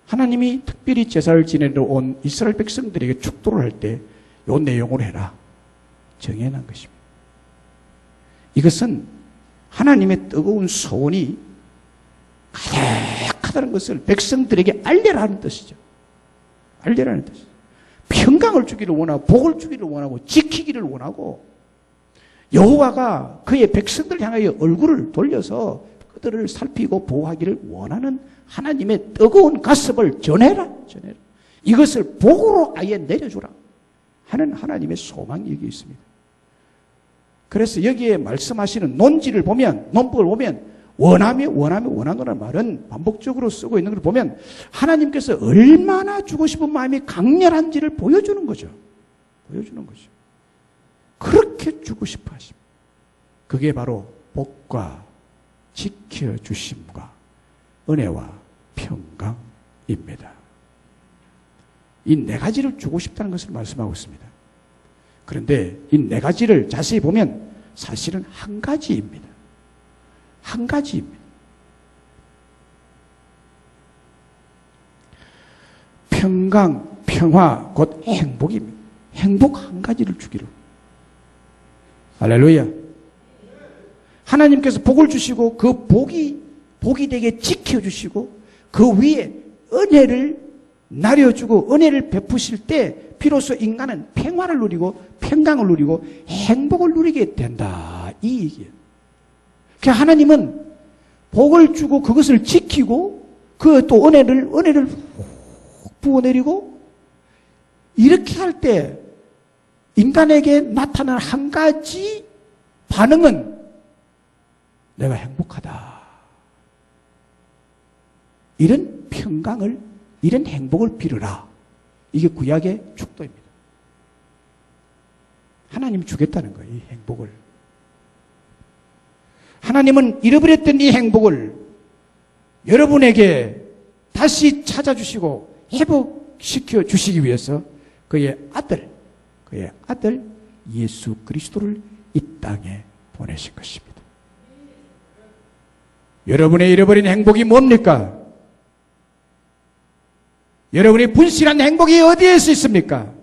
하나님이 특별히 제사를 지내러 온 이스라엘 백성들에게 축도를 할 때 이 내용으로 해라 정해놓은 것입니다. 이것은 하나님의 뜨거운 소원이 가득하다는 것을 백성들에게 알려라는 뜻이죠. 알려라는 뜻이죠. 평강을 주기를 원하고 복을 주기를 원하고 지키기를 원하고 여호와가 그의 백성들 향하여 얼굴을 돌려서 그들을 살피고 보호하기를 원하는 하나님의 뜨거운 가슴을 전해라. 이것을 복으로 아예 내려주라 하는 하나님의 소망이 여기 있습니다. 그래서 여기에 말씀하시는 논법을 보면 원하노라는 말은 반복적으로 쓰고 있는 걸 보면 하나님께서 얼마나 주고 싶은 마음이 강렬한지를 보여주는 거죠. 그렇게 주고 싶어 하십니다. 그게 바로 복과 지켜주심과 은혜와 평강입니다. 이 네 가지를 주고 싶다는 것을 말씀하고 있습니다. 그런데 이 네 가지를 자세히 보면 사실은 한 가지입니다. 평강, 평화, 곧 행복입니다. 행복 한 가지를 주기로. 할렐루야. 하나님께서 복을 주시고 그 복이 되게 지켜주시고 그 위에 은혜를 나려주고 은혜를 베푸실 때 비로소 인간은 평화를 누리고 평강을 누리고 행복을 누리게 된다. 이 얘기예요. 그러니까 하나님은 복을 주고 그것을 지키고 그 또 은혜를 훅 부어내리고 이렇게 할 때 인간에게 나타나는 한 가지 반응은 내가 행복하다. 이런 평강을, 이런 행복을 빌어라. 이게 구약의 축도입니다. 하나님이 주겠다는 거예요, 이 행복을. 하나님은 잃어버렸던 이 행복을 여러분에게 다시 찾아주시고 회복시켜 주시기 위해서 그의 아들 예수 그리스도를 이 땅에 보내신 것입니다. 여러분의 잃어버린 행복이 뭡니까? 여러분이 분실한 행복이 어디에서 있습니까?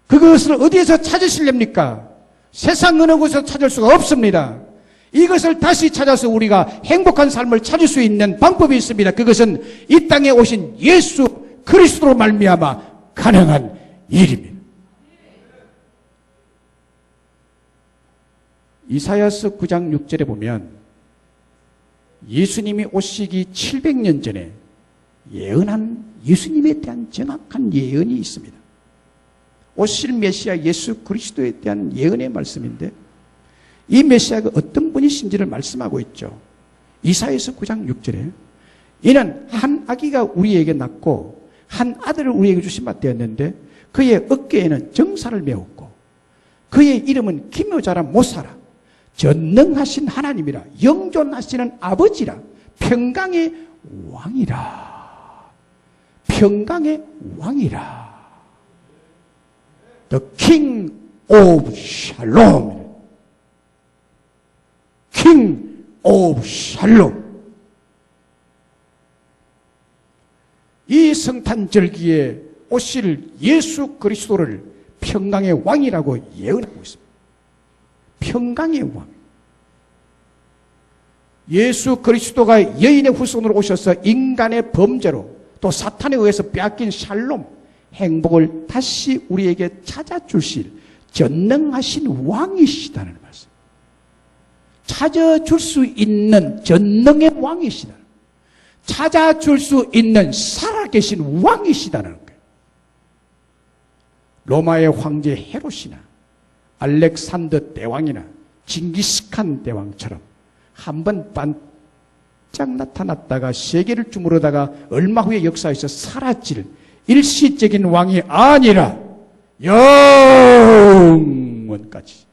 그것을 어디에서 찾으시렵니까? 세상 어느 곳에서 찾을 수가 없습니다. 이것을 다시 찾아서 우리가 행복한 삶을 찾을 수 있는 방법이 있습니다. 그것은 이 땅에 오신 예수 그리스도로 말미암아 가능한 일입니다. 이사야서 9장 6절에 보면 예수님이 오시기 700년 전에 예언한 예수님에 대한 정확한 예언이 있습니다. 오실 메시아 예수 그리스도에 대한 예언의 말씀인데 이 메시아가 어떤 분이신지를 말씀하고 있죠. 이사야서 9장 6절에 이는 한 아기가 우리에게 낳고 한 아들을 우리에게 주신 바 되었는데 그의 어깨에는 정사를 메웠고 그의 이름은 기묘자라 못살아 전능하신 하나님이라 영존하시는 아버지라 평강의 왕이라. 평강의 왕이라. The King of Shalom. King of Shalom. 이 성탄절기에 오실 예수 그리스도를 평강의 왕이라고 예언하고 있습니다. 평강의 왕. 예수 그리스도가 여인의 후손으로 오셔서 인간의 범죄로 또 사탄에 의해서 빼앗긴 샬롬, 행복을 다시 우리에게 찾아주실 전능하신 왕이시다는 말씀. 찾아줄 수 있는 전능의 왕이시다. 찾아줄 수 있는 살아계신 왕이시다는 거예요. 로마의 황제 헤롯이나 알렉산더 대왕이나 징기스칸 대왕처럼 한번 반짝 나타났다가 세계를 주무르다가 얼마 후에 역사에서 사라질 일시적인 왕이 아니라 영원까지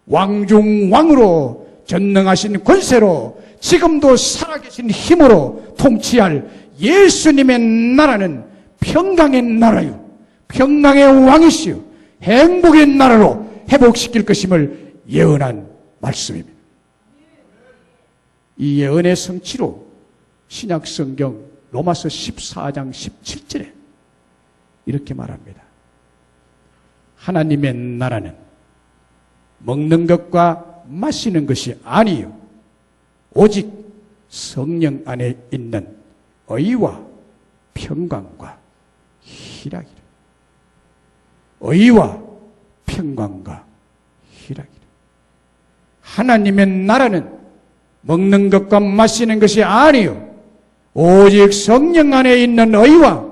왕중왕으로 전능하신 권세로 지금도 살아계신 힘으로 통치할 예수님의 나라는 평강의 나라요 평강의 왕이시요 행복의 나라로 회복시킬 것임을 예언한 말씀입니다. 이 예언의 성취로 신약성경 로마서 14장 17절에 이렇게 말합니다. 하나님의 나라는 먹는 것과 마시는 것이 아니요 오직 성령 안에 있는 의와 평강과 희락이라. 의와 평강과 희락이라. 하나님의 나라는 먹는 것과 마시는 것이 아니요 오직 성령 안에 있는 의와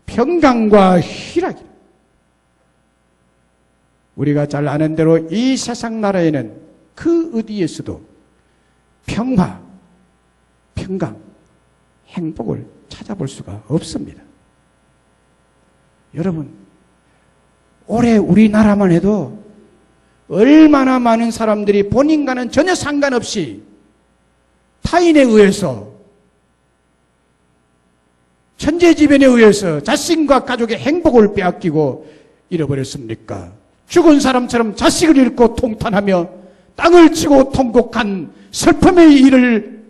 평강과 희락이라. 우리가 잘 아는 대로 이 세상 나라에는 그 어디에서도 평화, 평강, 행복을 찾아볼 수가 없습니다. 여러분, 올해 우리나라만 해도 얼마나 많은 사람들이 본인과는 전혀 상관없이 타인에 의해서 천재지변에 의해서 자신과 가족의 행복을 빼앗기고 잃어버렸습니까? 죽은 사람처럼 자식을 잃고 통탄하며 땅을 치고 통곡한 슬픔의 일을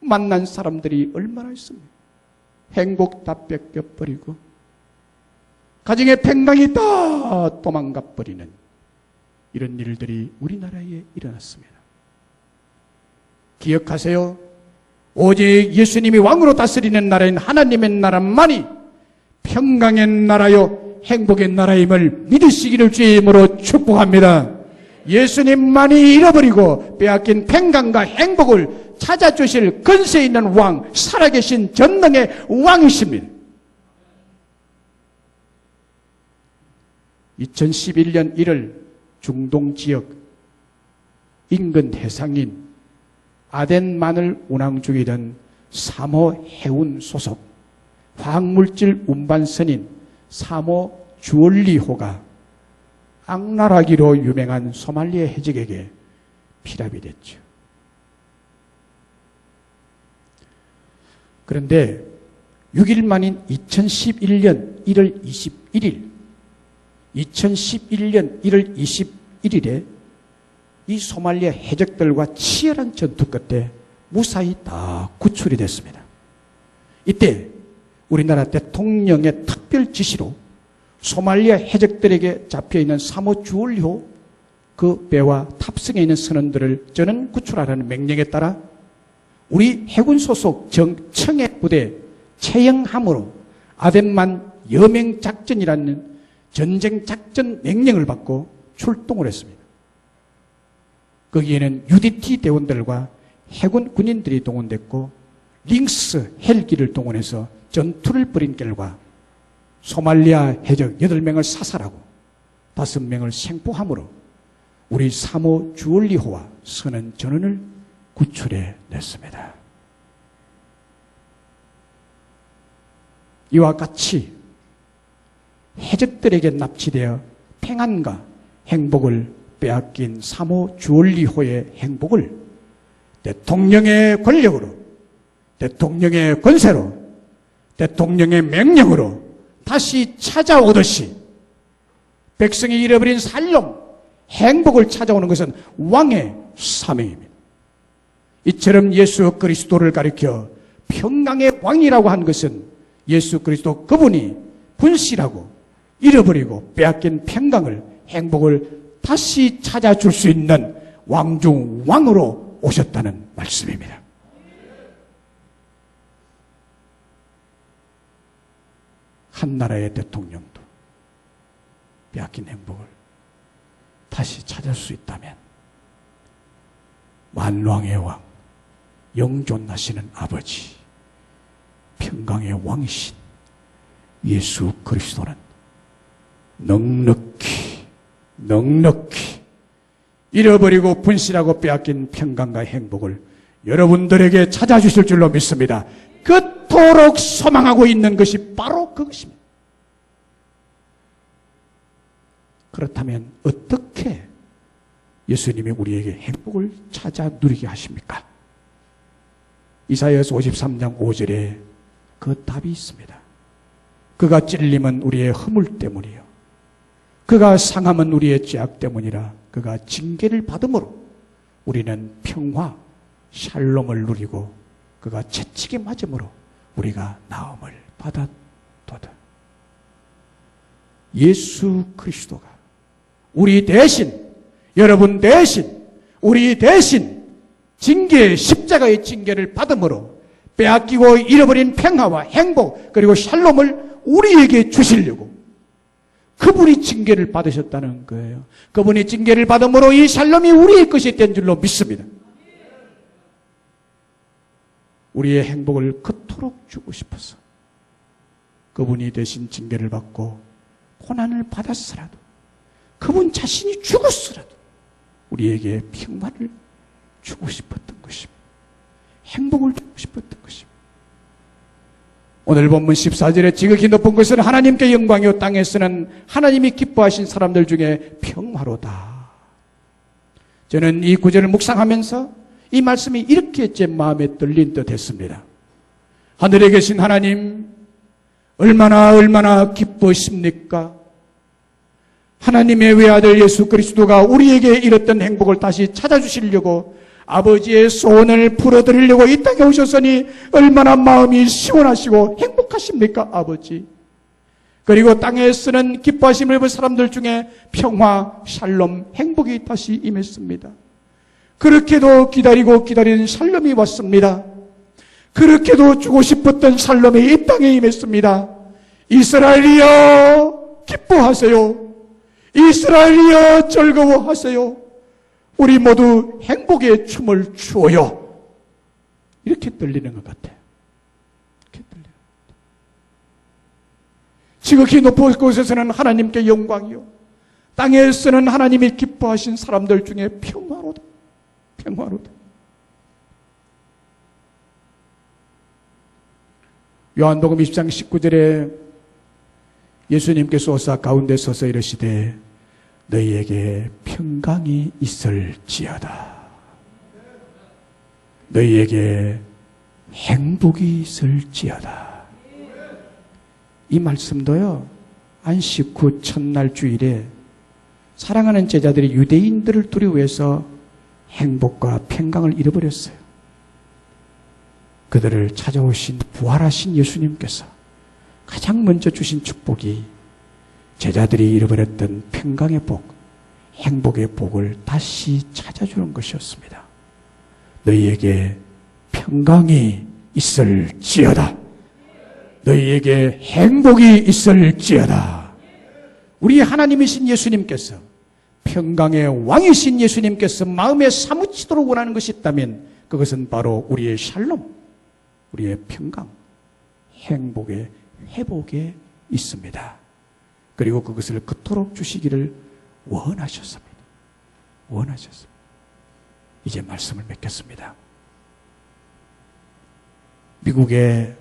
만난 사람들이 얼마나 있습니까? 행복 다 뺏겨버리고 가정의 평강이 다 도망가 버리는 이런 일들이 우리나라에 일어났습니다. 기억하세요. 오직 예수님이 왕으로 다스리는 나라인 하나님의 나라만이 평강의 나라요 행복의 나라임을 믿으시기를 주의 이름으로 축복합니다. 예수님만이 잃어버리고 빼앗긴 평강과 행복을 찾아주실 근세 있는 왕, 살아계신 전능의 왕이십니다. 2011년 1월 중동 지역 인근 해상인 아덴만을 운항 중이던 3호 해운 소속 화학물질 운반선인 3호 주얼리호가 악랄하기로 유명한 소말리아 해적에게 피랍이 됐죠. 그런데 6일 만인 2011년 1월 21일 2011년 1월 21일에 이 소말리아 해적들과 치열한 전투 끝에 무사히 다 구출이 됐습니다. 이때 우리나라 대통령의 특별 지시로 소말리아 해적들에게 잡혀있는 3호 주얼리호 그 배와 탑승해 있는 선원들을 저는 구출하라는 명령에 따라 우리 해군 소속 청해 부대 채영함으로 아덴만 여맹작전이라는 전쟁작전 명령을 받고 출동을 했습니다. 거기에는 UDT 대원들과 해군 군인들이 동원됐고 링스 헬기를 동원해서 전투를 벌인 결과 소말리아 해적 8명을 사살하고 5명을 생포함으로 우리 사모 주얼리호와 선은 전원을 구출해 냈습니다. 이와 같이 해적들에게 납치되어 평안과 행복을 빼앗긴 사모 주얼리호의 행복을 대통령의 권력으로, 대통령의 권세로, 대통령의 명령으로 다시 찾아오듯이 백성이 잃어버린 살롬, 행복을 찾아오는 것은 왕의 사명입니다. 이처럼 예수 그리스도를 가리켜 평강의 왕이라고 한 것은 예수 그리스도 그분이 분실하고 잃어버리고 빼앗긴 평강을, 행복을 다시 찾아줄 수 있는 왕 중 왕으로 오셨다는 말씀입니다. 한 나라의 대통령도 빼앗긴 행복을 다시 찾을 수 있다면 만왕의 왕, 영존하시는 아버지, 평강의 왕이신 예수 그리스도는 넉넉히 잃어버리고 분실하고 빼앗긴 평강과 행복을 여러분들에게 찾아주실 줄로 믿습니다. 그토록 소망하고 있는 것이 바로 그것입니다. 그렇다면 어떻게 예수님이 우리에게 행복을 찾아 누리게 하십니까? 이사야서 53장 5절에 그 답이 있습니다. 그가 찔림은 우리의 허물 때문이요, 그가 상함은 우리의 죄악 때문이라. 그가 징계를 받음으로 우리는 평화, 샬롬을 누리고 그가 채찍에 맞음으로 우리가 나음을 받았도다. 예수 그리스도가 우리 대신, 여러분 대신, 우리 대신 십자가의 징계를 받음으로 빼앗기고 잃어버린 평화와 행복 그리고 샬롬을 우리에게 주시려고 그분이 징계를 받으셨다는 거예요. 그분이 징계를 받음으로 이 샬롬이 우리의 것이 된 줄로 믿습니다. 우리의 행복을 그토록 주고 싶어서 그분이 대신 징계를 받고 고난을 받았으라도, 그분 자신이 죽었으라도 우리에게 평화를 주고 싶었던 것입니다. 행복을 주고 싶었던 것입니다. 오늘 본문 14절에 지극히 높은 것은 하나님께 영광이요 땅에서는 하나님이 기뻐하신 사람들 중에 평화로다. 저는 이 구절을 묵상하면서 이 말씀이 이렇게 제 마음에 들린 듯 했습니다. 하늘에 계신 하나님, 얼마나 기쁘십니까? 하나님의 외아들 예수 그리스도가 우리에게 잃었던 행복을 다시 찾아주시려고 아버지의 소원을 풀어드리려고 이 땅에 오셨으니 얼마나 마음이 시원하시고 행복하십니까, 아버지? 그리고 땅에 쓰는 기뻐하심을 입은 사람들 중에 평화, 샬롬, 행복이 다시 임했습니다. 그렇게도 기다리는 샬롬이 왔습니다. 그렇게도 주고 싶었던 샬롬이 이 땅에 임했습니다. 이스라엘이여 기뻐하세요. 이스라엘이여 즐거워하세요. 우리 모두 행복의 춤을 추어요. 이렇게 들리는 것 같아요. 이렇게 들려요. 지극히 높은 곳에서는 하나님께 영광이요, 땅에서는 하나님이 기뻐하신 사람들 중에 평화로다. 요한복음 20장 19절에 예수님께서 오사 가운데 서서 이르시되 너희에게 평강이 있을지어다. 너희에게 행복이 있을지어다. 이 말씀도요, 안식 후 첫날 주일에 사랑하는 제자들이 유대인들을 두려워해서 행복과 평강을 잃어버렸어요. 그들을 찾아오신 부활하신 예수님께서 가장 먼저 주신 축복이 제자들이 잃어버렸던 평강의 복, 행복의 복을 다시 찾아주는 것이었습니다. 너희에게 평강이 있을지어다. 너희에게 행복이 있을지어다. 우리 하나님이신 예수님께서, 평강의 왕이신 예수님께서 마음에 사무치도록 원하는 것이 있다면 그것은 바로 우리의 샬롬, 우리의 평강, 행복의 회복에 있습니다. 그리고 그것을 그토록 주시기를 원하셨습니다. 원하셨습니다. 이제 말씀을 맺겠습니다. 미국의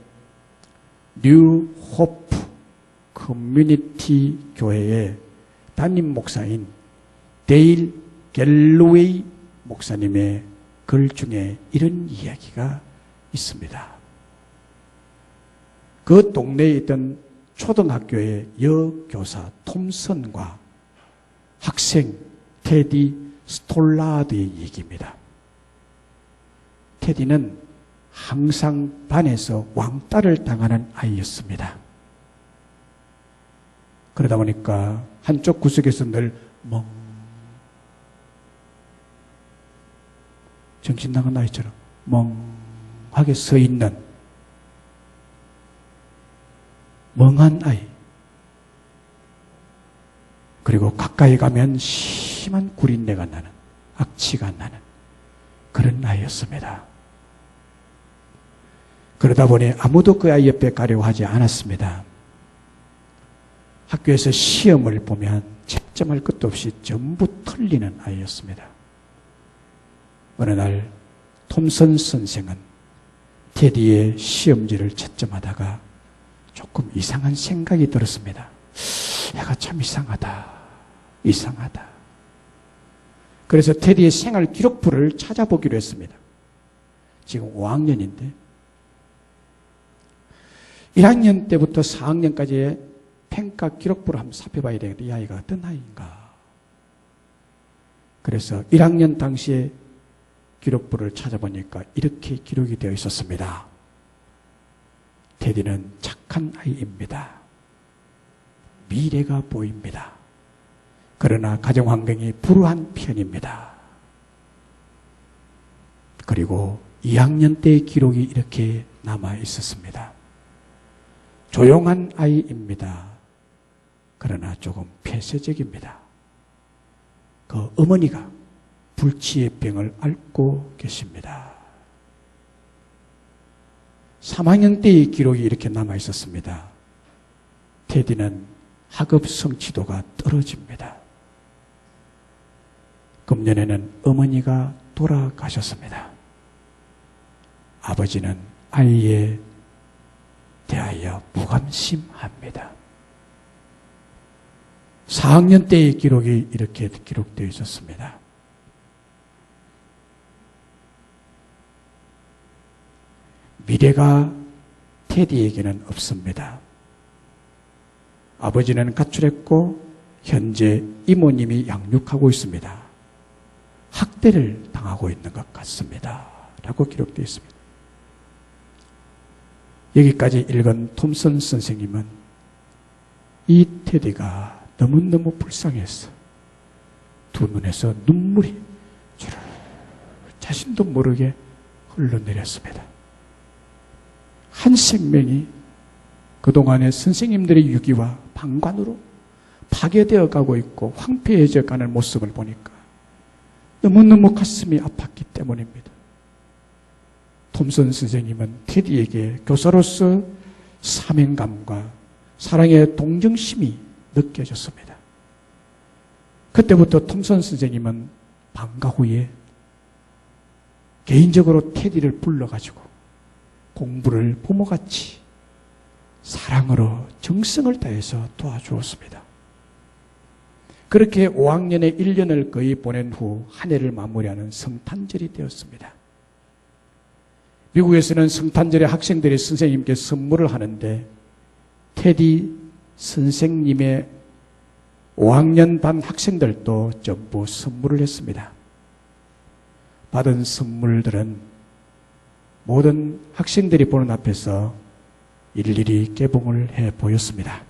뉴 호프 커뮤니티 교회의 담임 목사인 데일 갤로웨이 목사님의 글 중에 이런 이야기가 있습니다. 그 동네에 있던 초등학교의 여교사 톰슨과 학생 테디 스톨라드의 얘기입니다. 테디는 항상 반에서 왕따를 당하는 아이였습니다. 그러다 보니까 한쪽 구석에서 늘 정신 나간 아이처럼 멍하게 서 있는 멍한 아이. 그리고 가까이 가면 심한 구린내가 나는, 악취가 나는 그런 아이였습니다. 그러다 보니 아무도 그 아이 옆에 가려고 하지 않았습니다. 학교에서 시험을 보면 채점할 것도 없이 전부 틀리는 아이였습니다. 어느 날 톰슨 선생은 테디의 시험지를 채점하다가 조금 이상한 생각이 들었습니다. 얘가 참 이상하다. 그래서 테디의 생활 기록부를 찾아보기로 했습니다. 지금 5학년인데 1학년 때부터 4학년까지의 평가 기록부를 한번 살펴봐야 되겠다. 이 아이가 어떤 아이인가. 그래서 1학년 당시에 기록부를 찾아보니까 이렇게 기록이 되어 있었습니다. 테디는 착한 아이입니다. 미래가 보입니다. 그러나 가정환경이 불우한 편입니다. 그리고 2학년 때의 기록이 이렇게 남아 있었습니다. 조용한 아이입니다. 그러나 조금 폐쇄적입니다. 그 어머니가 불치의 병을 앓고 계십니다. 3학년 때의 기록이 이렇게 남아 있었습니다. 테디는 학업 성취도가 떨어집니다. 금년에는 어머니가 돌아가셨습니다. 아버지는 아이에 대하여 무관심합니다. 4학년 때의 기록이 이렇게 기록되어 있었습니다. 미래가 테디에게는 없습니다. 아버지는 가출했고 현재 이모님이 양육하고 있습니다. 학대를 당하고 있는 것 같습니다. 라고 기록되어 있습니다. 여기까지 읽은 톰슨 선생님은 이 테디가 너무너무 불쌍했어. 두 눈에서 눈물이 주르르 자신도 모르게 흘러내렸습니다. 한 생명이 그동안의 선생님들의 유기와 방관으로 파괴되어 가고 있고 황폐해져 가는 모습을 보니까 너무너무 가슴이 아팠기 때문입니다. 톰슨 선생님은 테디에게 교사로서 사명감과 사랑의 동정심이 느껴졌습니다. 그때부터 톰슨 선생님은 방과 후에 개인적으로 테디를 불러가지고 공부를 부모같이 사랑으로 정성을 다해서 도와주었습니다. 그렇게 5학년의 1년을 거의 보낸 후 한 해를 마무리하는 성탄절이 되었습니다. 미국에서는 성탄절에 학생들이 선생님께 선물을 하는데 테디 선생님의 5학년 반 학생들도 전부 선물을 했습니다. 받은 선물들은 모든 학생들이 보는 앞에서 일일이 개봉을 해 보였습니다.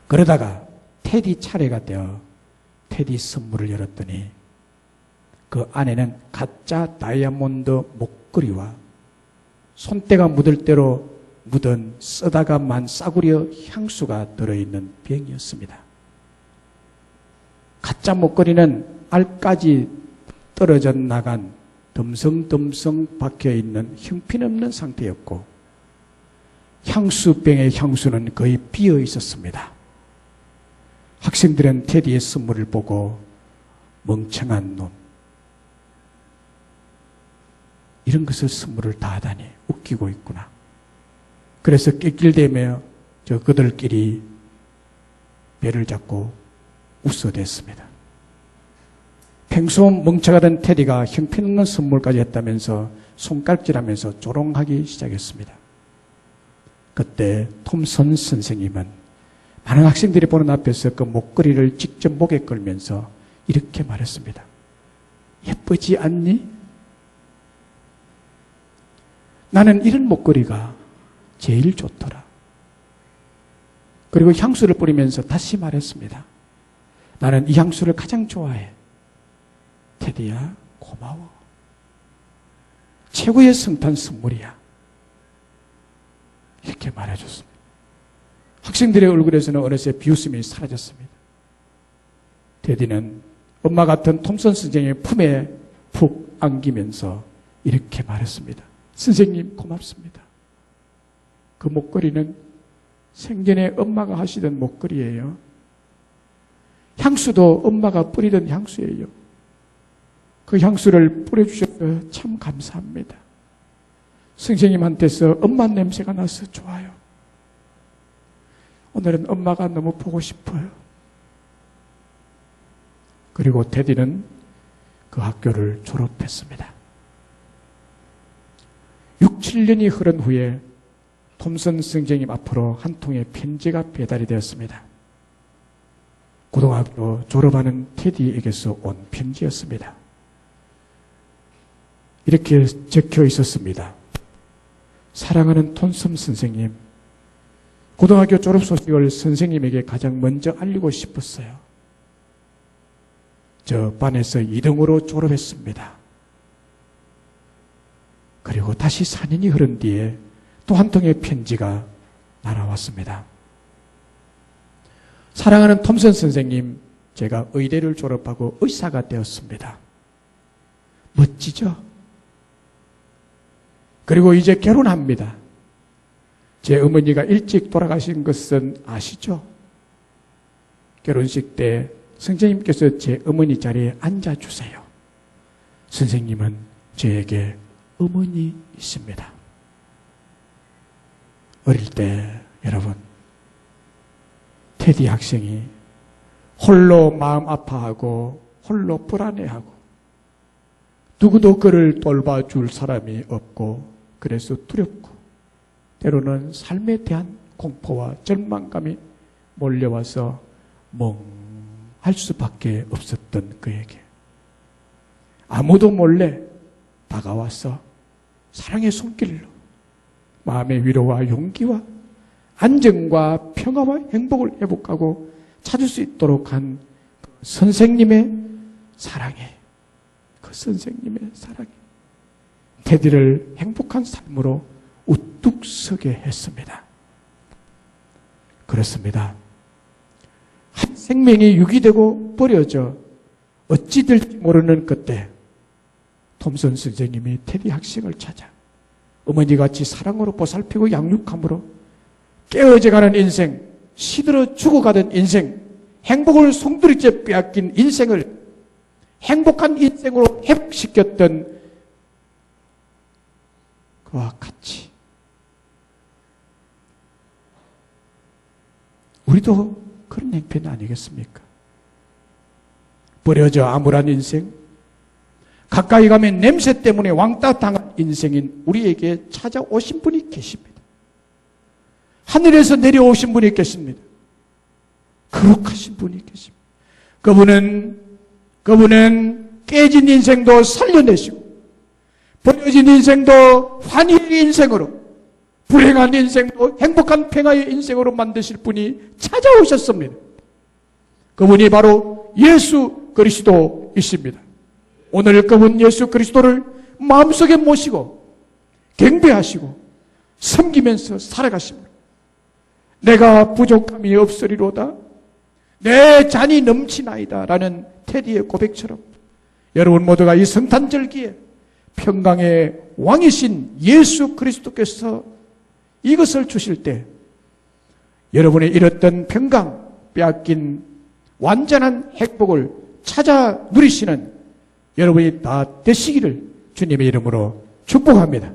그러다가 테디 차례가 되어 테디 선물을 열었더니 그 안에는 가짜 다이아몬드 목걸이와 손때가 묻을 대로 묻은 쓰다가 만 싸구려 향수가 들어있는 병이었습니다. 가짜 목걸이는 알까지 떨어져 나간 덤성덤성 박혀있는 형편없는 상태였고 향수병의 향수는 거의 비어 있었습니다. 학생들은 테디의 선물을 보고 멍청한 놈, 이런 것을 선물을 다 하다니 웃기고 있구나. 그래서 낄낄대며 그들끼리 배를 잡고 웃어댔습니다. 평소 멍청하던 테디가 형편없는 선물까지 했다면서 손가락질하면서 조롱하기 시작했습니다. 그때 톰슨 선생님은 많은 학생들이 보는 앞에서 그 목걸이를 직접 목에 걸면서 이렇게 말했습니다. 예쁘지 않니? 나는 이런 목걸이가 제일 좋더라. 그리고 향수를 뿌리면서 다시 말했습니다. 나는 이 향수를 가장 좋아해. 테디야, 고마워. 최고의 성탄 선물이야. 이렇게 말해줬습니다. 학생들의 얼굴에서는 어느새 비웃음이 사라졌습니다. 테디는 엄마 같은 톰슨 선생님의 품에 푹 안기면서 이렇게 말했습니다. 선생님 고맙습니다. 그 목걸이는 생전에 엄마가 하시던 목걸이에요. 향수도 엄마가 뿌리던 향수예요. 그 향수를 뿌려주셔서 참 감사합니다. 선생님한테서 엄마 냄새가 나서 좋아요. 오늘은 엄마가 너무 보고 싶어요. 그리고 테디는 그 학교를 졸업했습니다. 6, 7년이 흐른 후에 톰슨 선생님 앞으로 한 통의 편지가 배달이 되었습니다. 고등학교 졸업하는 테디에게서 온 편지였습니다. 이렇게 적혀 있었습니다. 사랑하는 톰슨 선생님, 고등학교 졸업 소식을 선생님에게 가장 먼저 알리고 싶었어요. 저 반에서 2등으로 졸업했습니다. 그리고 다시 4년이 흐른 뒤에 또 한 통의 편지가 날아왔습니다. 사랑하는 톰슨 선생님, 제가 의대를 졸업하고 의사가 되었습니다. 멋지죠? 그리고 이제 결혼합니다. 제 어머니가 일찍 돌아가신 것은 아시죠? 결혼식 때 선생님께서 제 어머니 자리에 앉아주세요. 선생님은 저에게 어머니이십니다. 어릴 때 여러분, 테디 학생이 홀로 마음 아파하고 홀로 불안해하고 누구도 그를 돌봐줄 사람이 없고 그래서 두렵고 때로는 삶에 대한 공포와 절망감이 몰려와서 멍할 수밖에 없었던 그에게 아무도 몰래 다가와서 사랑의 손길로 마음의 위로와 용기와 안정과 평화와 행복을 회복하고 찾을 수 있도록 한 선생님의 사랑에, 그 선생님의 사랑에 테디를 행복한 삶으로 우뚝 서게 했습니다. 그렇습니다. 한 생명이 유기되고 버려져 어찌 될지 모르는 그때 톰슨 선생님이 테디 학생을 찾아 어머니같이 사랑으로 보살피고 양육함으로 깨어져가는 인생, 시들어 죽어가던 인생, 행복을 송두리째 빼앗긴 인생을 행복한 인생으로 회복시켰던 그와 같이 우리도 그런 행편 아니겠습니까? 버려져 암울한 인생, 가까이 가면 냄새 때문에 왕따 당한 인생인 우리에게 찾아오신 분이 계십니다. 하늘에서 내려오신 분이 계십니다. 거룩하신 분이 계십니다. 그분은 깨진 인생도 살려내시고 버려진 인생도 환희의 인생으로, 불행한 인생도 행복한 평화의 인생으로 만드실 분이 찾아오셨습니다. 그분이 바로 예수 그리스도이십니다. 오늘 그분 예수 그리스도를 마음속에 모시고 경배하시고 섬기면서 살아가십니다. 내가 부족함이 없으리로다, 내 잔이 넘치나이다 라는 테디의 고백처럼 여러분 모두가 이 성탄절기에 평강의 왕이신 예수 그리스도께서 이것을 주실 때 여러분의 잃었던 평강, 빼앗긴 완전한 행복을 찾아 누리시는 여러분이 다 되시기를 주님의 이름으로 축복합니다.